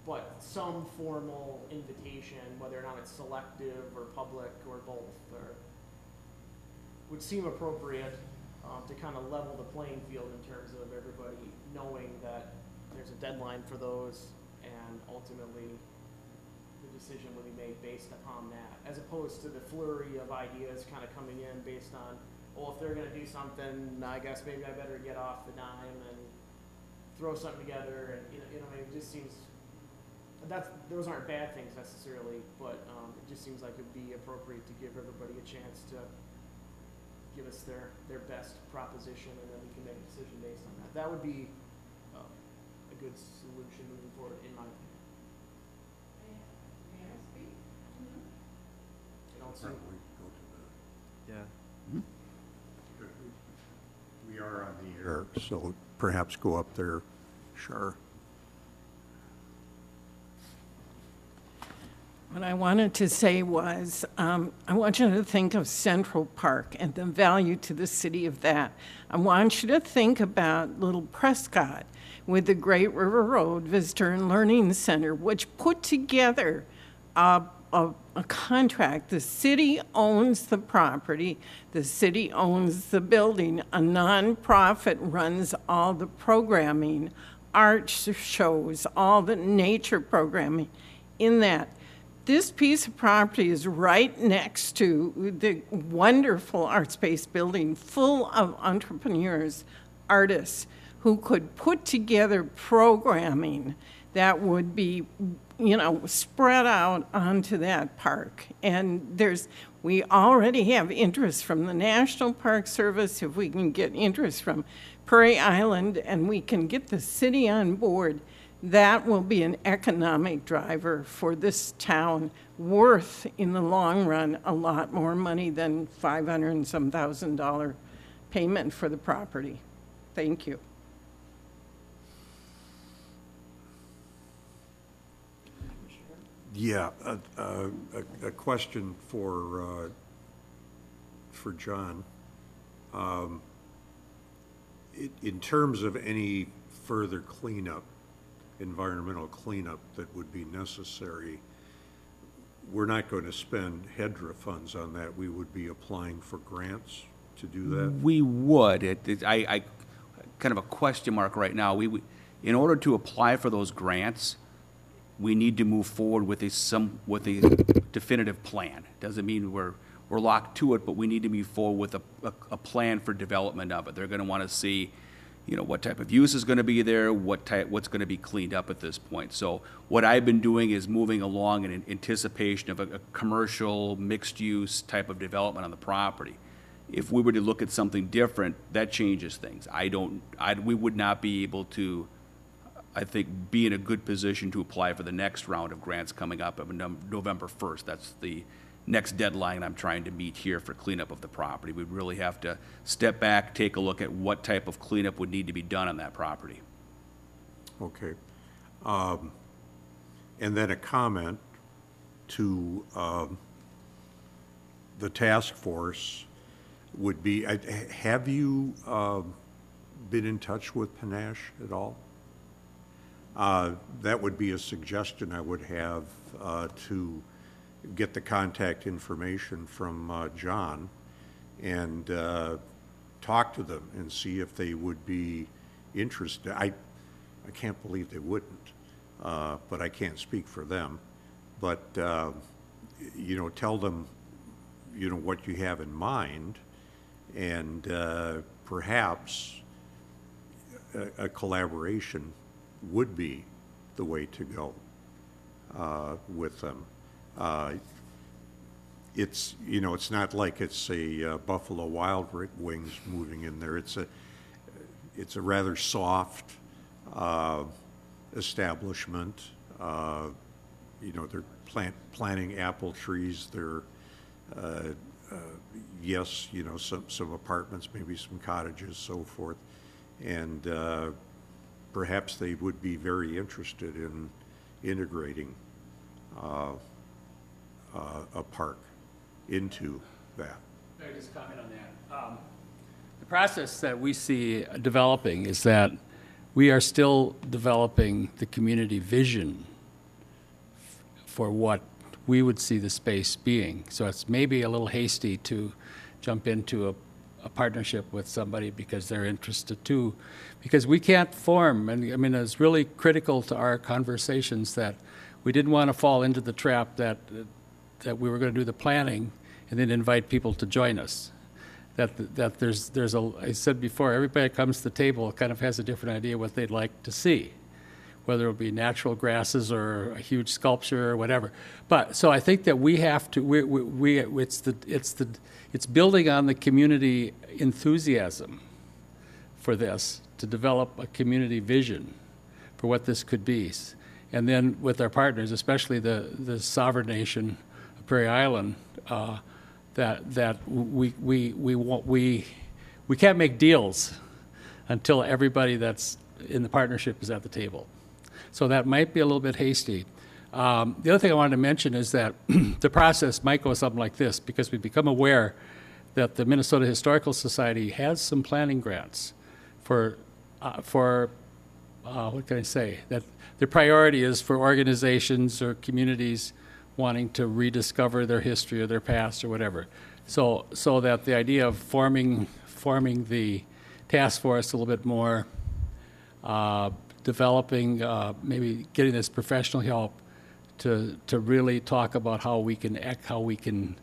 But some formal invitation, whether or not it's selective or public or both, or would seem appropriate, to kind of level the playing field in terms of everybody knowing that there's a deadline for those, and ultimately the decision will be made based upon that, as opposed to the flurry of ideas kind of coming in based on, well, if they're gonna do something, I guess maybe I better get off the dime and throw something together, and, you know, it just seems, those aren't bad things necessarily, but, it just seems like it'd be appropriate to give everybody a chance to give us their best proposition, and then we can make a decision based on that. That would be, a good solution moving forward, in my opinion. May I speak? I don't see. Probably go to Yeah. we are on the air, so perhaps go up there. Sure. What I wanted to say was, I want you to think of Central Park and the value to the city of that. I want you to think about Little Prescott with the Great River Road Visitor and Learning Center, which put together a contract. The city owns the property, the city owns the building, a nonprofit runs all the programming, art shows, all the nature programming in that. This piece of property is right next to the wonderful Artspace building full of entrepreneurs, artists who could put together programming that would be, you know, spread out onto that park. And we already have interest from the National Park Service. If we can get interest from Prairie Island and we can get the city on board, that will be an economic driver for this town, worth in the long run a lot more money than $500 and some $1,000 payment for the property. Thank you. Yeah, a question for John. In terms of any further cleanup, environmental cleanup that would be necessary, we're not going to spend HEDRA funds on that. We would be applying for grants to do that? We would. I kind of a question mark right now. In order to apply for those grants, we need to move forward with a definitive plan. Doesn't mean we're locked to it, but we need to move forward with a plan for development of it. They're going to want to see, you know, what type of use is going to be there, what's going to be cleaned up at this point. So what I've been doing is moving along in anticipation of a commercial, mixed-use type of development on the property. If we were to look at something different, that changes things. We would not be able to, I think, be in a good position to apply for the next round of grants coming up on November 1st. That's the next deadline I'm trying to meet here for cleanup of the property. We'd really have to step back, take a look at what type of cleanup would need to be done on that property. Okay. And then a comment to the task force would be, have you been in touch with Panache at all? That would be a suggestion I would have to get the contact information from John and talk to them and see if they would be interested. I can't believe they wouldn't, but I can't speak for them. But, you know, tell them, you know, what you have in mind, and perhaps a collaboration would be the way to go with them. It's, you know, it's not like it's a Buffalo Wild Wings moving in there. It's a rather soft establishment. You know, they're planting apple trees. They're yes, you know, some apartments, maybe some cottages, so forth. And perhaps they would be very interested in integrating a park into that. May I just comment on that? The process that we see developing is that we are still developing the community vision for what we would see the space being. So it's maybe a little hasty to jump into a partnership with somebody because they're interested too, because we can't form, and I mean, it's really critical to our conversations that we didn't want to fall into the trap that we were going to do the planning and then invite people to join us. That there's I said before, everybody that comes to the table kind of has a different idea what they'd like to see, whether it be natural grasses or a huge sculpture or whatever. But so I think that we have to it's building on the community enthusiasm for this to develop a community vision for what this could be, and then with our partners, especially the sovereign nation of Prairie Island. That we can't make deals until everybody that's in the partnership is at the table. So that might be a little bit hasty. The other thing I wanted to mention is that the process might go something like this, because we've become aware that the Minnesota Historical Society has some planning grants for what can I say, that their priority is for organizations or communities wanting to rediscover their history or their past or whatever. So that the idea of forming the task force a little bit more, developing, maybe getting this professional help to really talk about how we can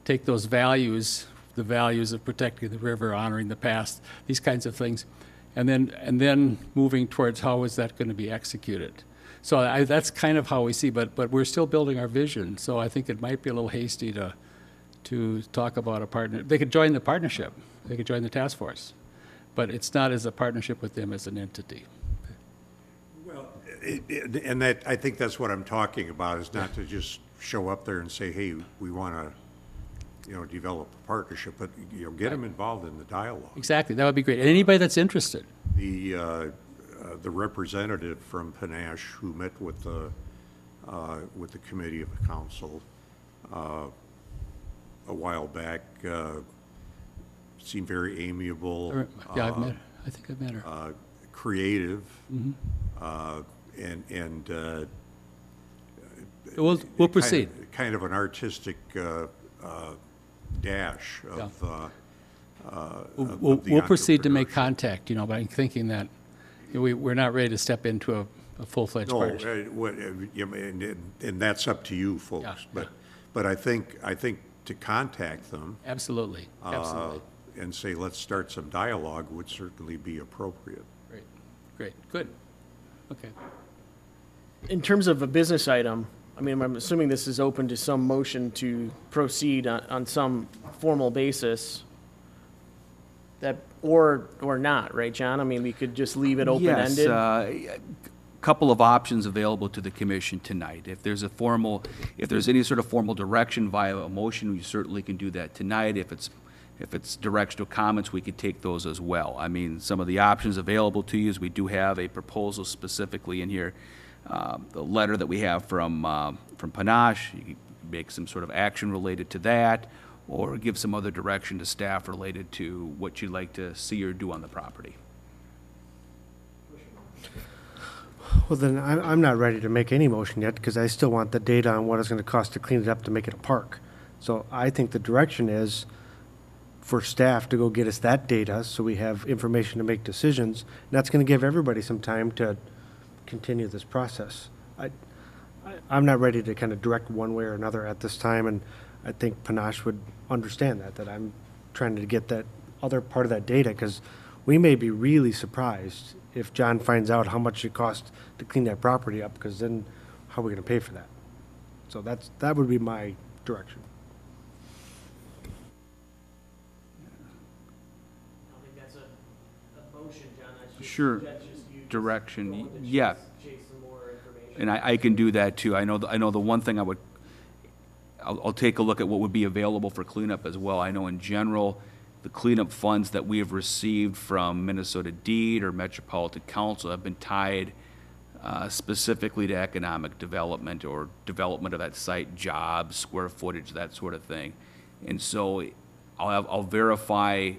take those values, the values of protecting the river, honoring the past, these kinds of things, and then moving towards how is that going to be executed. So that's kind of how we see, but we're still building our vision. So I think it might be a little hasty to talk about a partner. They could join the partnership. They could join the task force, but it's not as a partnership with them as an entity. Well, and that, I think that's what I'm talking about, is not to just show up there and say, hey, we want to, you know, develop a partnership, but, you know, get them involved in the dialogue. Exactly, that would be great. And anybody that's interested. The representative from Panache who met with the committee of the council a while back seemed very amiable. Yeah, I think I've met her. Creative, Mm-hmm. and We'll proceed. Kind of an artistic dash of. We'll proceed to make contact, you know, but I'm thinking that we're not ready to step into a full-fledged partnership. And that's up to you folks. Yeah. But I think to contact them. Absolutely. And say, let's start some dialogue would certainly be appropriate. Great, good. Okay. In terms of a business item, I mean, I'm assuming this is open to some motion to proceed on some formal basis. That, or not, right, John? I mean, we could just leave it open-ended? Yes, a couple of options available to the commission tonight. If there's any sort of formal direction via a motion, we certainly can do that tonight. If it's directional comments, we could take those as well. I mean, some of the options available to you is we do have a proposal specifically in here. The letter that we have from Panache, you can make some sort of action related to that, or give some other direction to staff related to what you'd like to see or do on the property. Well, then I'm not ready to make any motion yet, because I still want the data on what it's going to cost to clean it up to make it a park. So I think the direction is for staff to go get us that data so we have information to make decisions. And that's going to give everybody some time to continue this process. I'm not ready to kind of direct one way or another at this time, and I think Panache would understand that I'm trying to get that other part of that data, because we may be really surprised if John finds out how much it costs to clean that property up, because then how are we going to pay for that? So that would be my direction. I don't think that's a motion, John. That's just, Sure. that's just you Direction, going to yeah. chase some more information. And I can do that too. I know the one thing I would, I'll take a look at what would be available for cleanup as well. I know in general, the cleanup funds that we have received from Minnesota DEED or Metropolitan Council have been tied specifically to economic development or development of that site, jobs, square footage, that sort of thing. And so I'll verify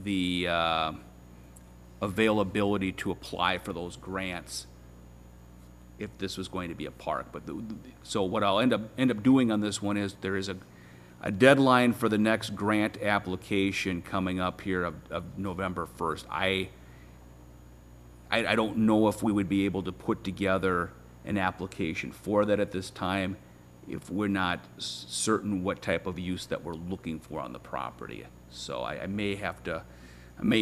the availability to apply for those grants if this was going to be a park. But so what I'll end up doing on this one is there is a deadline for the next grant application coming up here of November 1st. I don't know if we would be able to put together an application for that at this time if we're not certain what type of use that we're looking for on the property. So I may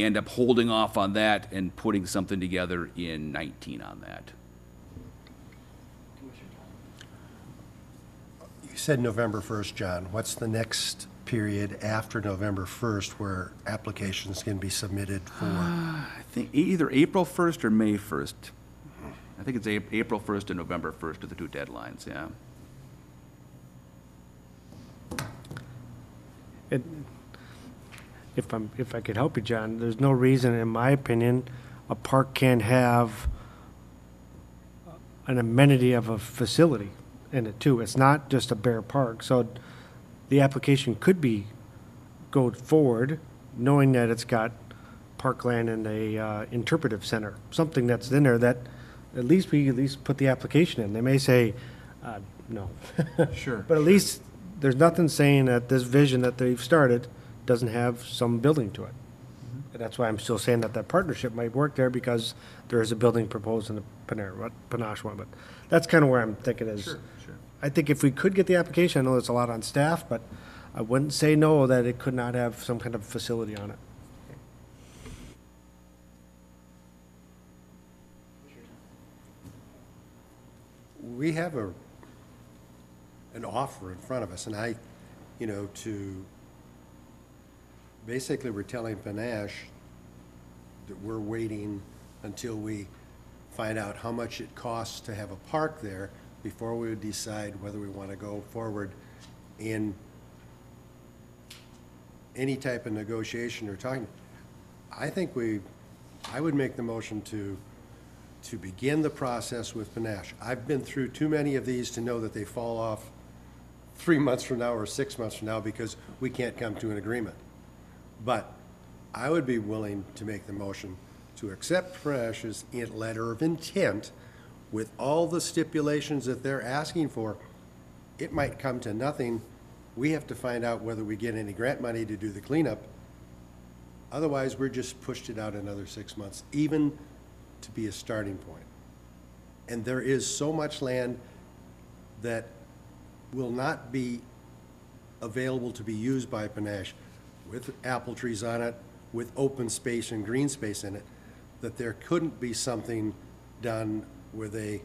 end up holding off on that and putting something together in 19 on that. You said November 1st, John. What's the next period after November 1st where applications can be submitted for? I think either April 1st or May 1st. I think it's April 1st and November 1st are the two deadlines, yeah. If I could help you, John, there's no reason, in my opinion, a park can't have an amenity of a facility in it too. It's not just a bare park. So the application could be go forward, knowing that it's got parkland and a interpretive center, something that's in there that at least we put the application in. They may say, no. Sure. But at least there's nothing saying that this vision that they've started doesn't have some building to it. And that's why I'm still saying that partnership might work there, because there is a building proposed in the Panache one. But that's kind of where I'm thinking is. Sure. I think if we could get the application, I know it's a lot on staff, but I wouldn't say no that it could not have some kind of facility on it. We have an offer in front of us, and basically we're telling Panache that we're waiting until we find out how much it costs to have a park there before we would decide whether we want to go forward in any type of negotiation or talking. I would make the motion to begin the process with Panache. I've been through too many of these to know that they fall off 3 months from now or 6 months from now because we can't come to an agreement. But I would be willing to make the motion to accept Panache's letter of intent with all the stipulations that they're asking for. It might come to nothing. We have to find out whether we get any grant money to do the cleanup. Otherwise, we're just pushed it out another 6 months, even to be a starting point. And there is so much land that will not be available to be used by Panache with apple trees on it, with open space and green space in it, that there couldn't be something done with a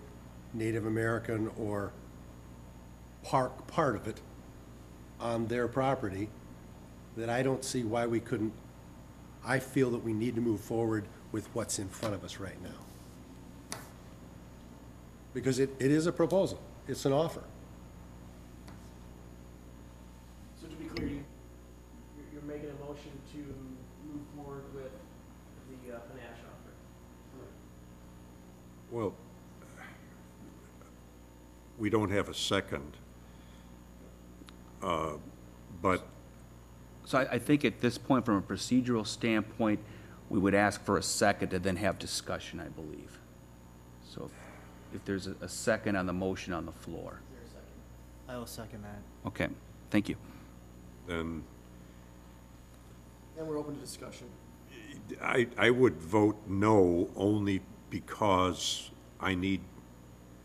Native American or park part of it on their property, that I don't see why we couldn't. I feel that we need to move forward with what's in front of us right now. Because it is a proposal. It's an offer. So to be clear, you're making a motion to move forward with the Panache offer? Well, we don't have a second, but So I think at this point, from a procedural standpoint, we would ask for a second and then have discussion, I believe. So if there's a second on the motion on the floor. Is there a second? I will second that. Okay, thank you. then And we're open to discussion. I would vote no only because I need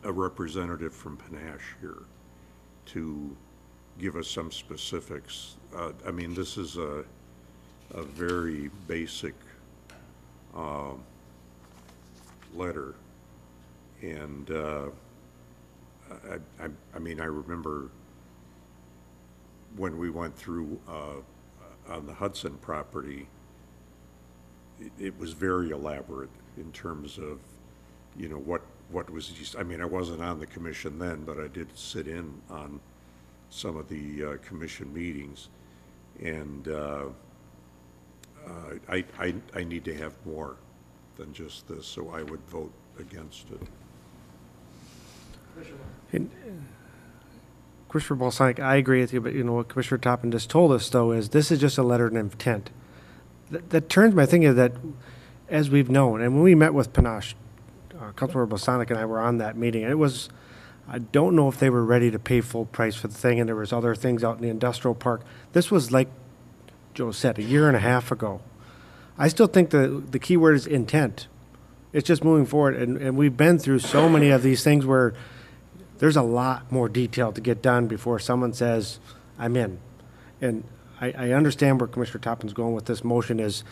a representative from Panache here to give us some specifics. I mean, this is a very basic letter. And I mean, I remember when we went through on the Hudson property, it was very elaborate in terms of, what was, I mean, I wasn't on the commission then, but I did sit in on some of the commission meetings, and I need to have more than just this, so I would vote against it. Commissioner Balsonic, I agree with you, but what Commissioner Toppin just told us, though, is this is just a letter of intent. That turns my thinking that, as we've known, and when we met with Panache, Councilmember Balsonic and I were on that meeting, and it was, I don't know if they were ready to pay full price for the thing, and there was other things out in the industrial park. This was, like Joe said, a year and a half ago. I still think the key word is intent. It's just moving forward, and we've been through so many of these things where there's a lot more detail to get done before someone says, I'm in. And I understand where Commissioner Toppin's going with this motion is,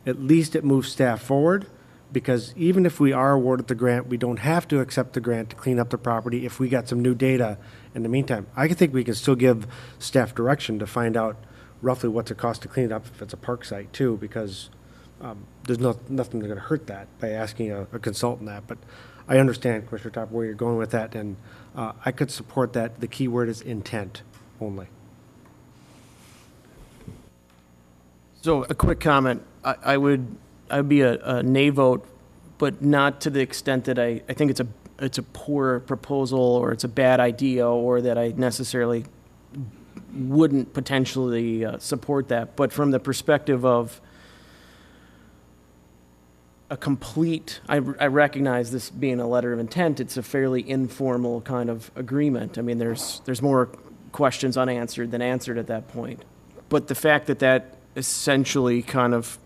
at least it moves staff forward, because even if we are awarded the grant, we don't have to accept the grant to clean up the property if we got some new data in the meantime. I think we can still give staff direction to find out roughly what's it cost to clean it up if it's a park site too, because there's nothing going to hurt that by asking a consultant that. But I understand, Commissioner Toppin, where you're going with that, and I could support that. The key word is intent only. So a quick comment. I'd be a nay vote, but not to the extent that I think it's a poor proposal or it's a bad idea or that I necessarily wouldn't potentially support that. But from the perspective of a complete, I recognize this being a letter of intent, it's a fairly informal kind of agreement. I mean, there's more questions unanswered than answered at that point. But the fact that essentially kind of,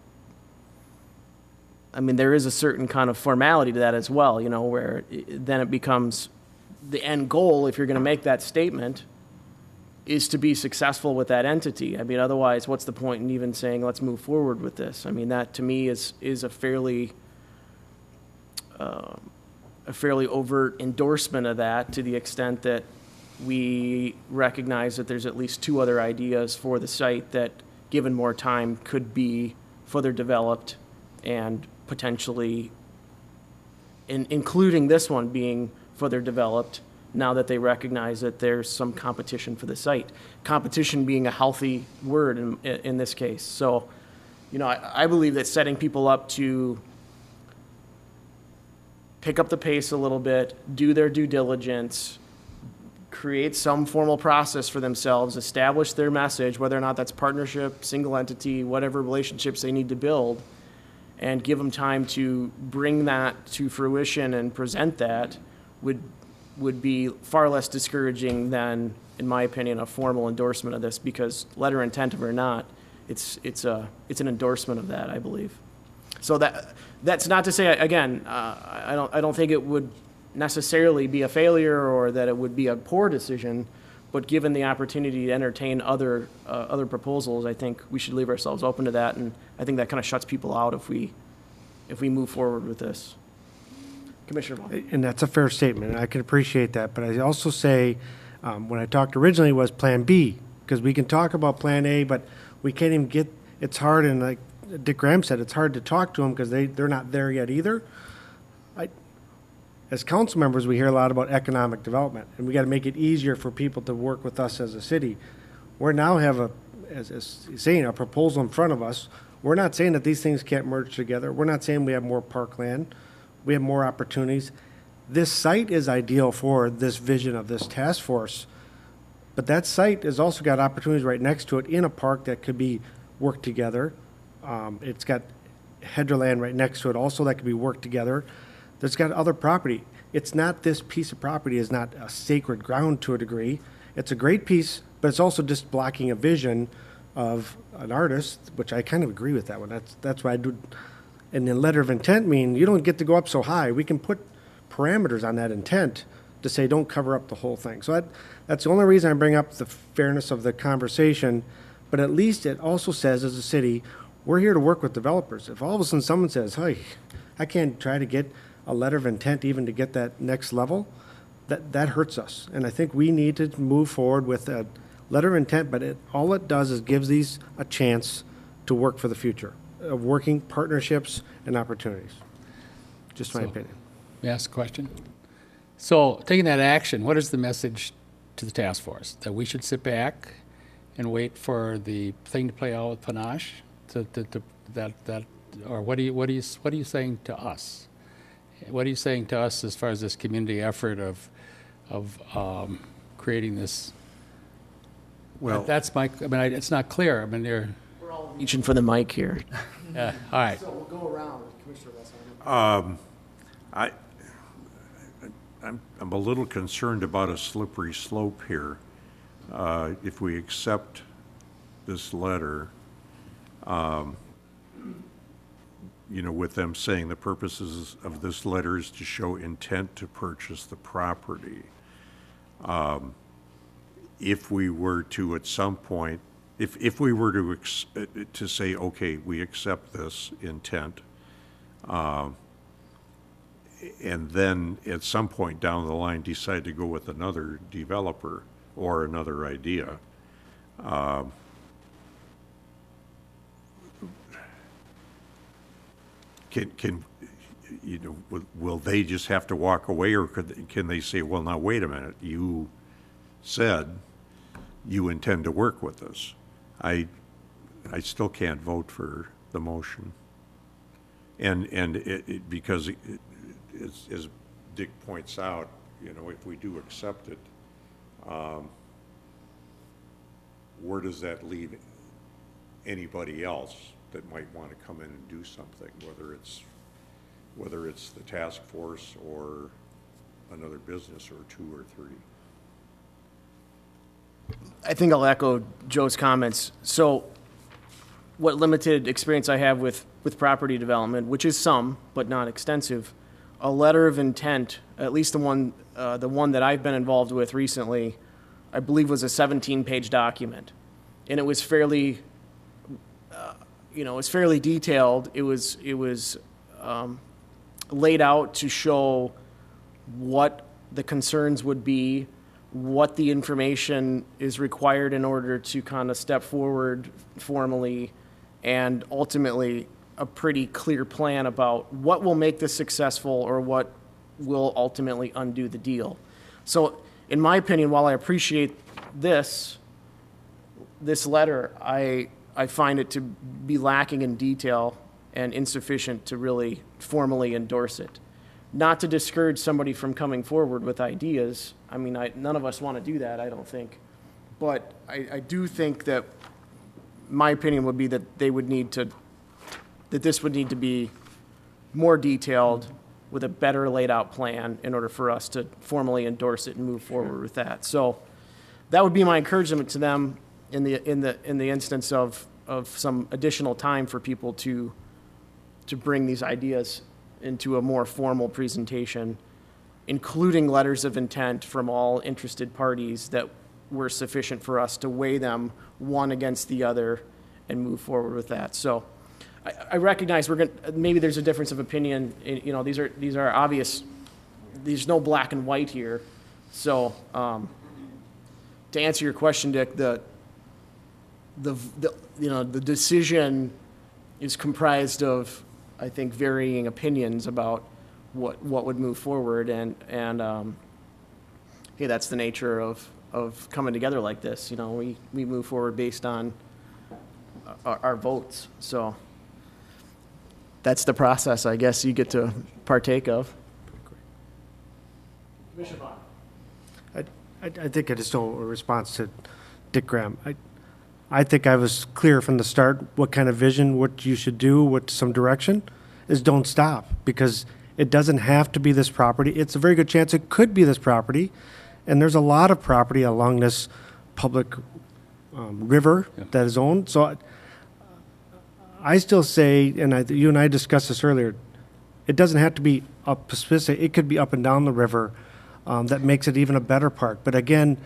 I mean, there is a certain kind of formality to that as well, where then it becomes the end goal, if you're going to make that statement, is to be successful with that entity. I mean, otherwise, what's the point in even saying, let's move forward with this? I mean, that to me is a fairly overt endorsement of that, to the extent that we recognize that there's at least two other ideas for the site that, given more time, could be further developed and potentially, including this one being further developed, now that they recognize that there's some competition for the site. Competition being a healthy word in this case. So, I believe that setting people up to pick up the pace a little bit, do their due diligence, create some formal process for themselves, establish their message, whether or not that's partnership, single entity, whatever relationships they need to build, and give them time to bring that to fruition and present that would be far less discouraging than, in my opinion, a formal endorsement of this, because letter intent or not, it's an endorsement of that, I believe. So that's not to say, again, I don't think it would necessarily be a failure or that it would be a poor decision, but given the opportunity to entertain other proposals, I think we should leave ourselves open to that, and I think that kind of shuts people out if we move forward with this. Commissioner Vaughn. And that's a fair statement, and I can appreciate that, but I also say, when I talked originally was Plan B, because we can talk about Plan A, but we can't even get, it's hard, and like Dick Graham said, it's hard to talk to them because they're not there yet either. As council members, we hear a lot about economic development, and we got to make it easier for people to work with us as a city. We now have as saying, a proposal in front of us. We're not saying that these things can't merge together. We're not saying we have more parkland. We have more opportunities. This site is ideal for this vision of this task force, but that site has also got opportunities right next to it in a park that could be worked together. It's got HEDRA land right next to it also that could be worked together. There's got other property. It's not, this piece of property is not a sacred ground to a degree. It's a great piece, but it's also just blocking a vision of an artist, which I kind of agree with that one. That's why I do. And the letter of intent mean you don't get to go up so high. We can put parameters on that intent to say don't cover up the whole thing. So that's the only reason I bring up the fairness of the conversation. But at least it also says, as a city, we're here to work with developers. If all of a sudden someone says, hey, I can't try to get a letter of intent even to get that next level, that hurts us. And I think we need to move forward with a letter of intent, but all it does is gives these a chance to work for the future, of working partnerships and opportunities. Just my opinion. May I ask a question? So taking that action, what is the message to the task force, that we should sit back and wait for the thing to play out with Panache, or what are you saying to us? What are you saying to us as far as this community effort of creating this? Well, That's my, I mean, it's not clear. I mean, they're, We're all reaching for the mic here. all right. So we'll go around. Commissioner Wessel. I'm a little concerned about a slippery slope here. If we accept this letter, with them saying the purposes of this letter is to show intent to purchase the property. If we were to at some point, if we were to say, okay, we accept this intent, and then at some point down the line decide to go with another developer or another idea, will they just have to walk away, or can they say, well, now, wait a minute, you said you intend to work with us? I still can't vote for the motion. And because as Dick points out, if we do accept it, where does that leave anybody else that might want to come in and do something, whether it's the task force or another business or two or three? I think I'll echo Joe's comments. So what limited experience I have with property development, which is some, but not extensive, a letter of intent, at least the one that I've been involved with recently, I believe was a 17-page document. And it was fairly, detailed. It was laid out to show what the concerns would be, what the information is required in order to kind of step forward formally, and ultimately a pretty clear plan about what will make this successful or what will ultimately undo the deal. So in my opinion, while I appreciate this letter, I find it to be lacking in detail and insufficient to really formally endorse it. Not to discourage somebody from coming forward with ideas. I mean, none of us want to do that, I don't think. But I do think that my opinion would be that this would need to be more detailed with a better laid out plan in order for us to formally endorse it and move forward with that. So that would be my encouragement to them in the instance of some additional time for people to bring these ideas into a more formal presentation, including letters of intent from all interested parties that were sufficient for us to weigh them one against the other and move forward with that. So I recognize maybe there's a difference of opinion. These are obvious. There's no black and white here. So to answer your question, Dick, the decision is comprised of, I think, varying opinions about what would move forward, and hey, that's the nature of coming together like this. We move forward based on our votes. So that's the process, I guess, you get to partake of. Commissioner Vaughn. I think I just don't, a response to Dick Graham. I think I was clear from the start what kind of vision, what you should do, what some direction is. Don't stop, because it doesn't have to be this property. It's a very good chance it could be this property, and there's a lot of property along this public river that is owned. So I still say, and you and I discussed this earlier, it doesn't have to be up specific. It could be up and down the river. That makes it even a better park. But again,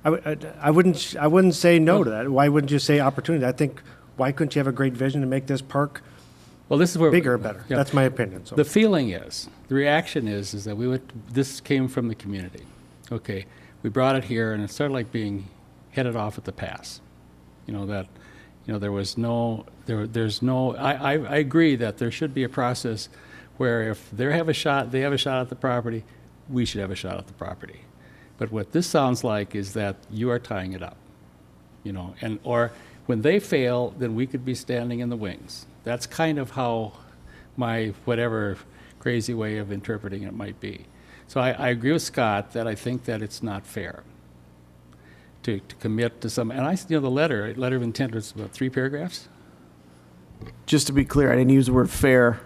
I wouldn't say no to that. Why wouldn't you say opportunity? I think, why couldn't you have a great vision to make this park this is where bigger or better? Yeah. That's my opinion. So. The feeling is, the reaction is that this came from the community. Okay, we brought it here, and it started like being headed off at the pass. There was there's no. I agree that there should be a process where if they have a shot at the property, we should have a shot at the property. But what this sounds like is that you are tying it up, you know, and, or when they fail, then we could be standing in the wings. That's kind of how my whatever crazy way of interpreting it might be. So I agree with Scott that I think that it's not fair to commit to some, and the letter of intent was about 3 paragraphs? Just to be clear, I didn't use the word fair.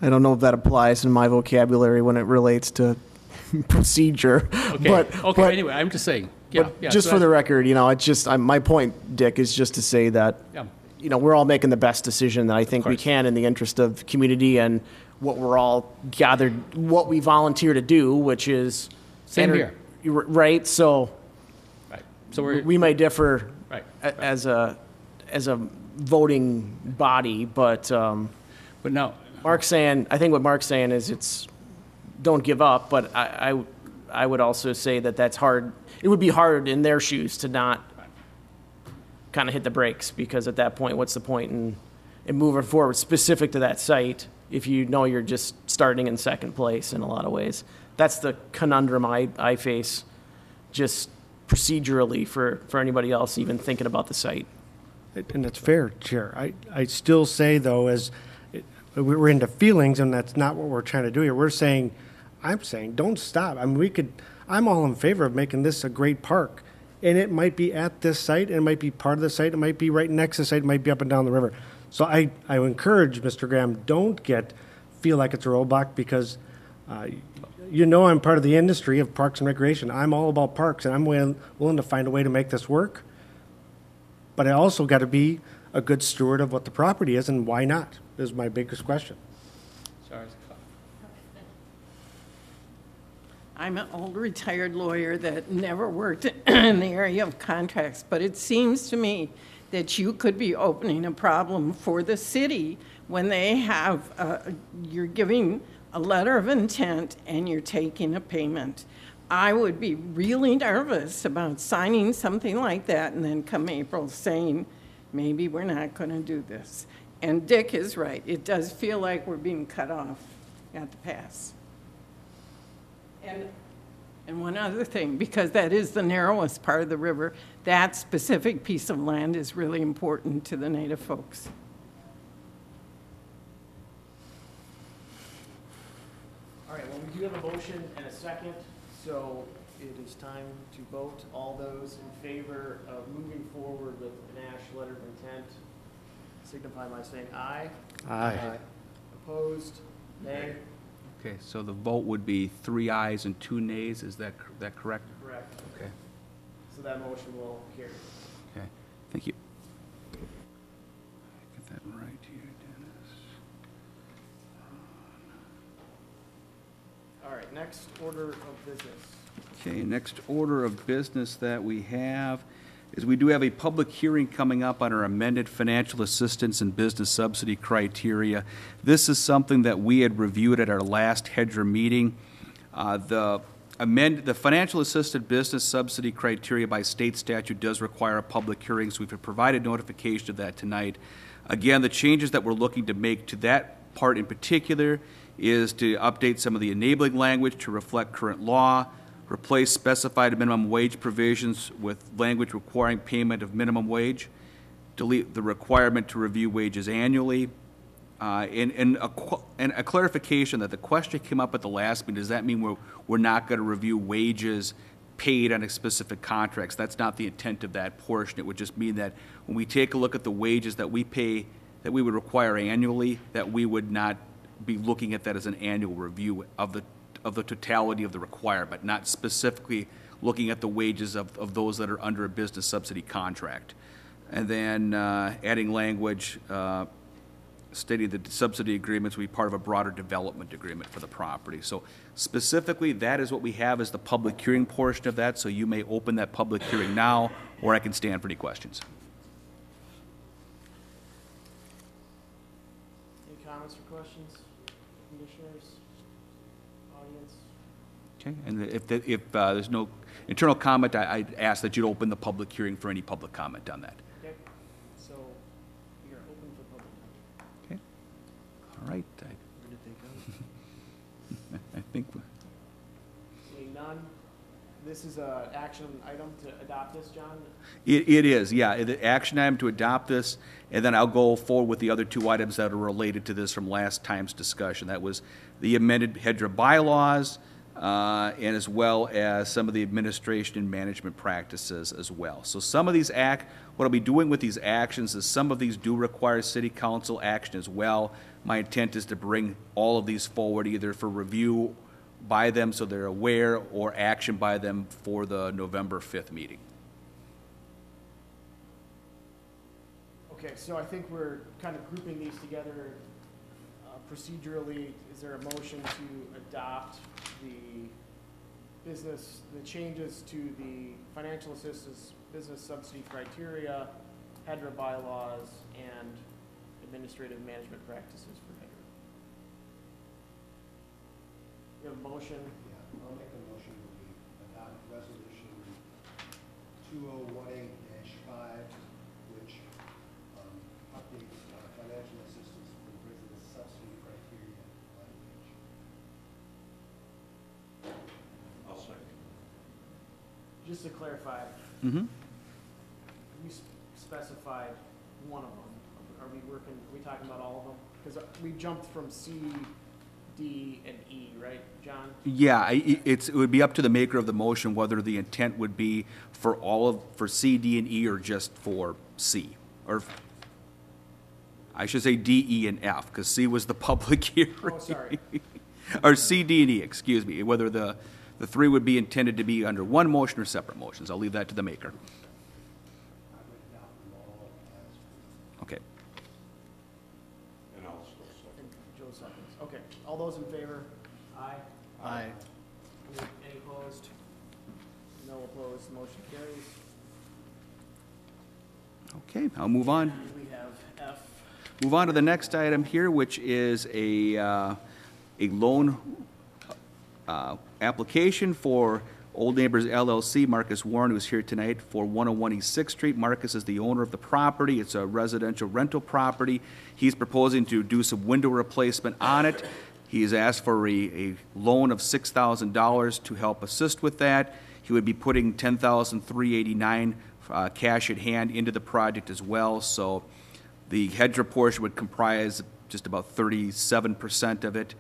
I don't know if that applies in my vocabulary when it relates to procedure. Okay, anyway, I'm just saying, yeah. But just for the record, you know, it's just, my point, Dick, is just to say that, Yeah. you know, we're all making the best decision that I think we course. can in the interest of community and what we're all gathered, what we volunteer to do, which is. Same here. Right, so Right. So we're, we may differ right. as a voting body, but But now, Mark's saying, I think what Mark's saying is it's, don't give up, but I would also say that that's hard. It would be hard in their shoes to not kind of hit the brakes, because at that point, what's the point in moving forward specific to that site if you know you're just starting in second place in a lot of ways? That's the conundrum I face just procedurally for anybody else even thinking about the site. And it's fair, Chair. I still say, though, we're into feelings, and that's not what we're trying to do here. I'm saying, don't stop. I mean, I'm all in favor of making this a great park. And it might be at this site, and it might be part of the site, it might be right next to the site, it might be up and down the river. So I encourage Mr. Graham, don't feel like it's a roadblock, because you know I'm part of the industry of parks and recreation. I'm all about parks, and I'm willing to find a way to make this work. But I also got to be a good steward of what the property is, and why not, is my biggest question. sorry, Scott. I'm an old retired lawyer that never worked in the area of contracts, but it seems to me that you could be opening a problem for the city when they have, you're giving a letter of intent and you're taking a payment. I would be really nervous about signing something like that and then come April saying, maybe we're not going to do this. And Dick is right. It does feel like we're being cut off at the pass. And one other thing, because that is the narrowest part of the river, that specific piece of land is really important to the Native folks. All right, well, we do have a motion and a second, so it is time to vote. All those in favor of moving forward with an Nash letter of intent, signify by saying aye. Aye. Opposed? Nay? Okay, so the vote would be 3 ayes and 2 nays, is that correct? Correct. Okay, So that motion will carry. okay, thank you. Get that right here, Dennis. All right, next order of business. Okay, next order of business that we have is we do have a public hearing coming up on our amended financial assistance and business subsidy criteria. This is something that we had reviewed at our last HEDRA meeting. The financial assisted business subsidy criteria by state statute does require a public hearing, so we've provided notification of that tonight. Again, the changes that we're looking to make to that part in particular is to update some of the enabling language to reflect current law, replace specified minimum wage provisions with language requiring payment of minimum wage, delete the requirement to review wages annually, and a clarification that the question came up at the last meeting, does that mean we're not going to review wages paid on a specific contracts? That's not the intent of that portion. It would just mean that when we take a look at the wages that we pay, that we would require annually, that we would not be looking at that as an annual review of the totality of the requirement, not specifically looking at the wages of those that are under a business subsidy contract. And then adding language stating that subsidy agreements will be part of a broader development agreement for the property. So specifically, that is what we have as the public hearing portion of that, so you may open that public hearing now, or I can stand for any questions. Any comments or questions, commissioners, audience? Okay, and if there's no internal comment, I'd ask that you'd open the public hearing for any public comment on that. Okay, so we are open for public comment. Okay, all right. Where did they go? I think, Seeing none, this is a action item to adopt this, John? It is, yeah, the action item to adopt this, and then I'll go forward with the other two items that are related to this from last time's discussion. That was the amended HEDRA bylaws, and as well as some of the administration and management practices as well. So some of these what I'll be doing with these actions is some of these do require city council action as well. My intent is to bring all of these forward either for review by them so they're aware or action by them for the November 5th meeting. Okay, so I think we're kind of grouping these together procedurally. Is there a motion to adopt the changes to the financial assistance business subsidy criteria, HEDRA bylaws, and administrative management practices for HEDRA? You have a motion? Yeah, I'll make a motion that we adopt resolution 2018-5, which updates financial assistance for business subsidy criteria language. I'll second. Just to clarify, Mm-hmm. we specified one of them. Are we talking about all of them? Because we jumped from C, D, and E, right, John? Yeah, it would be up to the maker of the motion whether the intent would be for for C, D, and E or just for C. Or I should say D, E, and F, because C was the public hearing. Oh, sorry. Or C, D, and E, excuse me, whether the three would be intended to be under one motion or separate motions. I'll leave that to the maker. I would adopt them all as Okay. And I'll still second. And Joe seconds. Okay, all those in favor? Aye. Aye. Any opposed? No opposed, motion carries. Okay, I'll move on. We have F. Move on to the next item here, which is a loan application for Old Neighbors LLC. Marcus Warren, who's here tonight, for 101 East 6th Street. Marcus is the owner of the property. It's a residential rental property. He's proposing to do some window replacement on it. He's asked for a loan of $6,000 to help assist with that. He would be putting $10,389 cash at hand into the project as well. So the HEDRA portion would comprise just about 37% of it.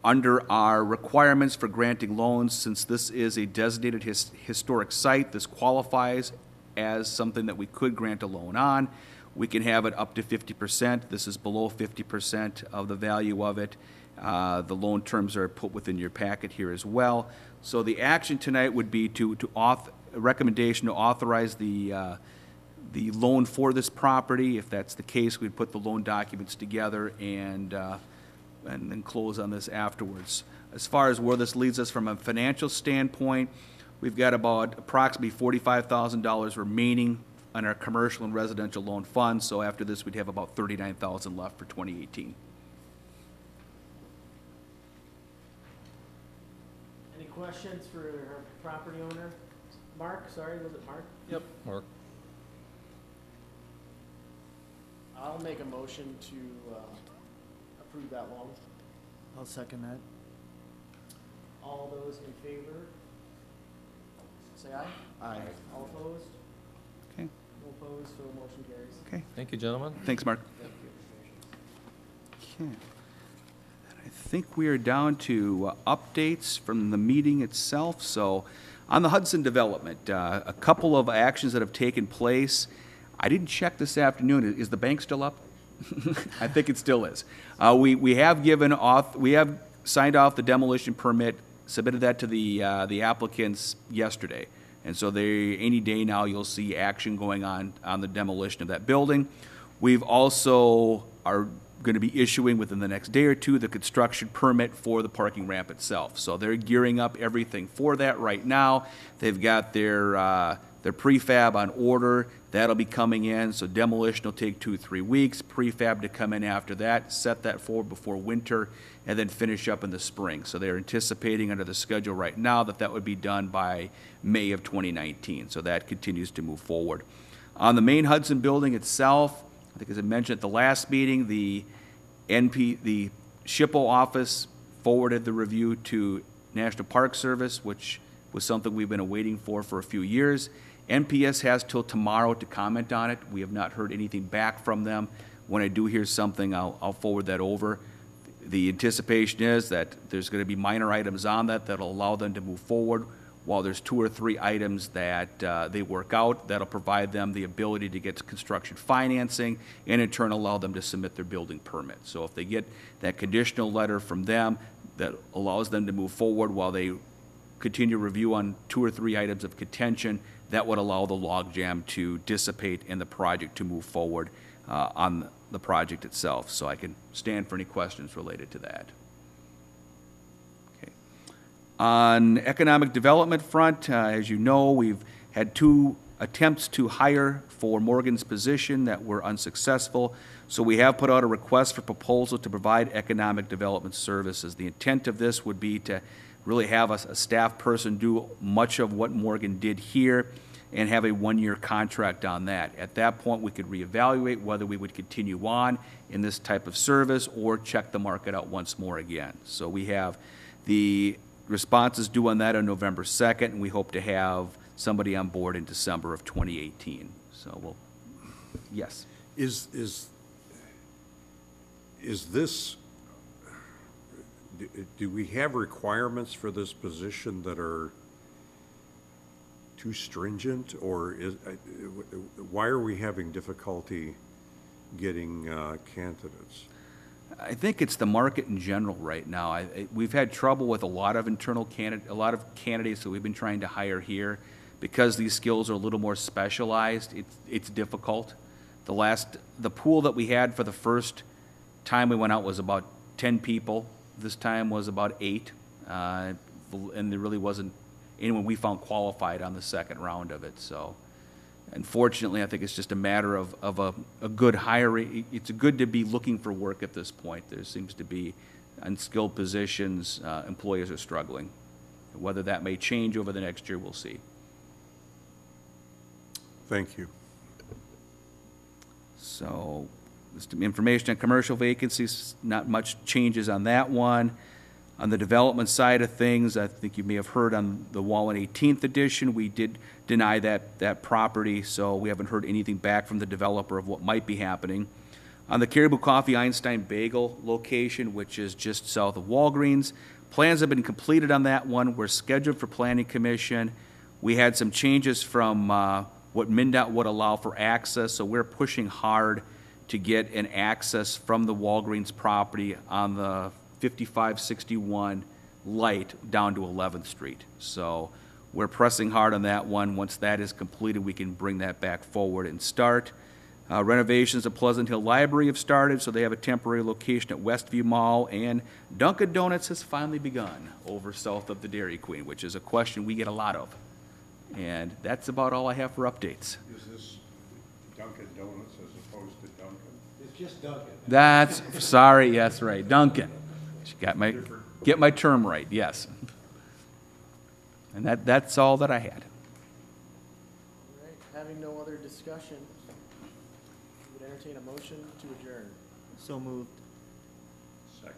Under our requirements for granting loans, since this is a designated historic site, this qualifies as something that we could grant a loan on. We can have it up to 50%. This is below 50% of the value of it. The loan terms are put within your packet here as well. So the action tonight would be a recommendation to authorize the loan for this property. If that's the case, we'd put the loan documents together and then close on this afterwards. As far as where this leads us from a financial standpoint, we've got about approximately $45,000 remaining on our commercial and residential loan funds. So after this, we'd have about $39,000 left for 2018. Any questions for our property owner? Mark, sorry, was it Mark? Yep, Mark. I'll make a motion to approve that loan. I'll second that. All those in favor, say aye. Aye. All opposed? Okay. No opposed, so motion carries. Okay. Thank you, gentlemen. Thanks, Mark. Okay. I think we are down to updates from the meeting itself. So on the Hudson development, a couple of actions that have taken place. I didn't check this afternoon. Is the bank still up? I think it still is. We have signed off the demolition permit, submitted that to the applicants yesterday. And so any day now you'll see action going on the demolition of that building. We've also are going to be issuing within the next day or two the construction permit for the parking ramp itself. So they're gearing up everything for that right now. They've got their prefab on order. That'll be coming in, so demolition will take 2-3 weeks, prefab to come in after that, set that forward before winter, and then finish up in the spring. So they're anticipating under the schedule right now that would be done by May of 2019. So that continues to move forward. On the main Hudson building itself, I think as I mentioned at the last meeting, the SHPO office forwarded the review to National Park Service, which was something we've been waiting for a few years. NPS has till tomorrow to comment on it. We have not heard anything back from them. When I do hear something, I'll forward that over. The anticipation is that there's going to be minor items on that that'll allow them to move forward, while there's 2 or 3 items that they work out that'll provide them the ability to get construction financing and in turn allow them to submit their building permit. So if they get that conditional letter from them that allows them to move forward while they continue review on 2 or 3 items of contention, that would allow the logjam to dissipate and the project to move forward on the project itself. So I can stand for any questions related to that. Okay. On economic development front, as you know, we've had 2 attempts to hire for Morgan's position that were unsuccessful. So we have put out a request for proposal to provide economic development services. The intent of this would be to really have a staff person do much of what Morgan did here and have a 1-year contract on that. At that point, we could reevaluate whether we would continue on in this type of service or check the market out once more again. So we have the responses due on that on November 2nd, and we hope to have somebody on board in December of 2018. So we'll, yes. Is this, do we have requirements for this position that are too stringent, or why are we having difficulty getting candidates? I think it's the market in general right now. We've had trouble with a lot of candidates that we've been trying to hire here because these skills are a little more specialized. It's difficult. The pool that we had for the first time we went out was about 10 people. This time was about 8, and there really wasn't anyone we found qualified on the second round of it. So unfortunately, I think it's just a matter of a good hiring. It's good to be looking for work at this point. There seems to be unskilled positions, employers are struggling. Whether that may change over the next year, we'll see. Thank you. So just some information on commercial vacancies, not much changes on that one. On the development side of things, I think you may have heard on the Wallen 18th edition, we did deny that property, so we haven't heard anything back from the developer of what might be happening. On the Caribou Coffee Einstein Bagel location, which is just south of Walgreens, plans have been completed on that one. We're scheduled for Planning Commission. We had some changes from what MnDOT would allow for access, so we're pushing hard to get an access from the Walgreens property on the 5561 light down to 11th Street. So we're pressing hard on that one. Once that is completed, we can bring that back forward and start. Renovations at Pleasant Hill Library have started, so they have a temporary location at Westview Mall, and Dunkin' Donuts has finally begun over south of the Dairy Queen, which is a question we get a lot of. And that's about all I have for updates. Is this Dunkin' Donuts as opposed to Dunkin'? It's just Duncan. That's, sorry, yes, right, Dunkin'. Get my term right, yes. And that's all that I had. All right, having no other discussion, we would entertain a motion to adjourn. So moved. Second.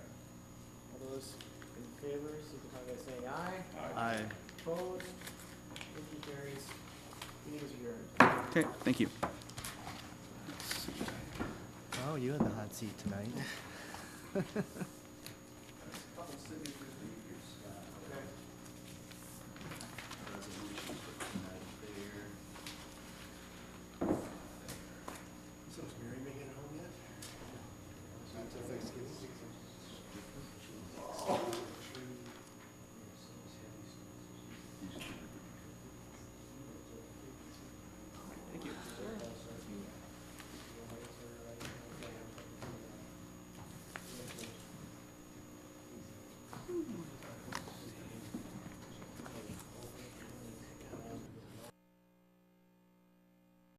All those in favor, signify by saying aye. Aye. Opposed? Motion carries. Meeting is adjourned. Okay, thank you. Oh, you had the hot seat tonight.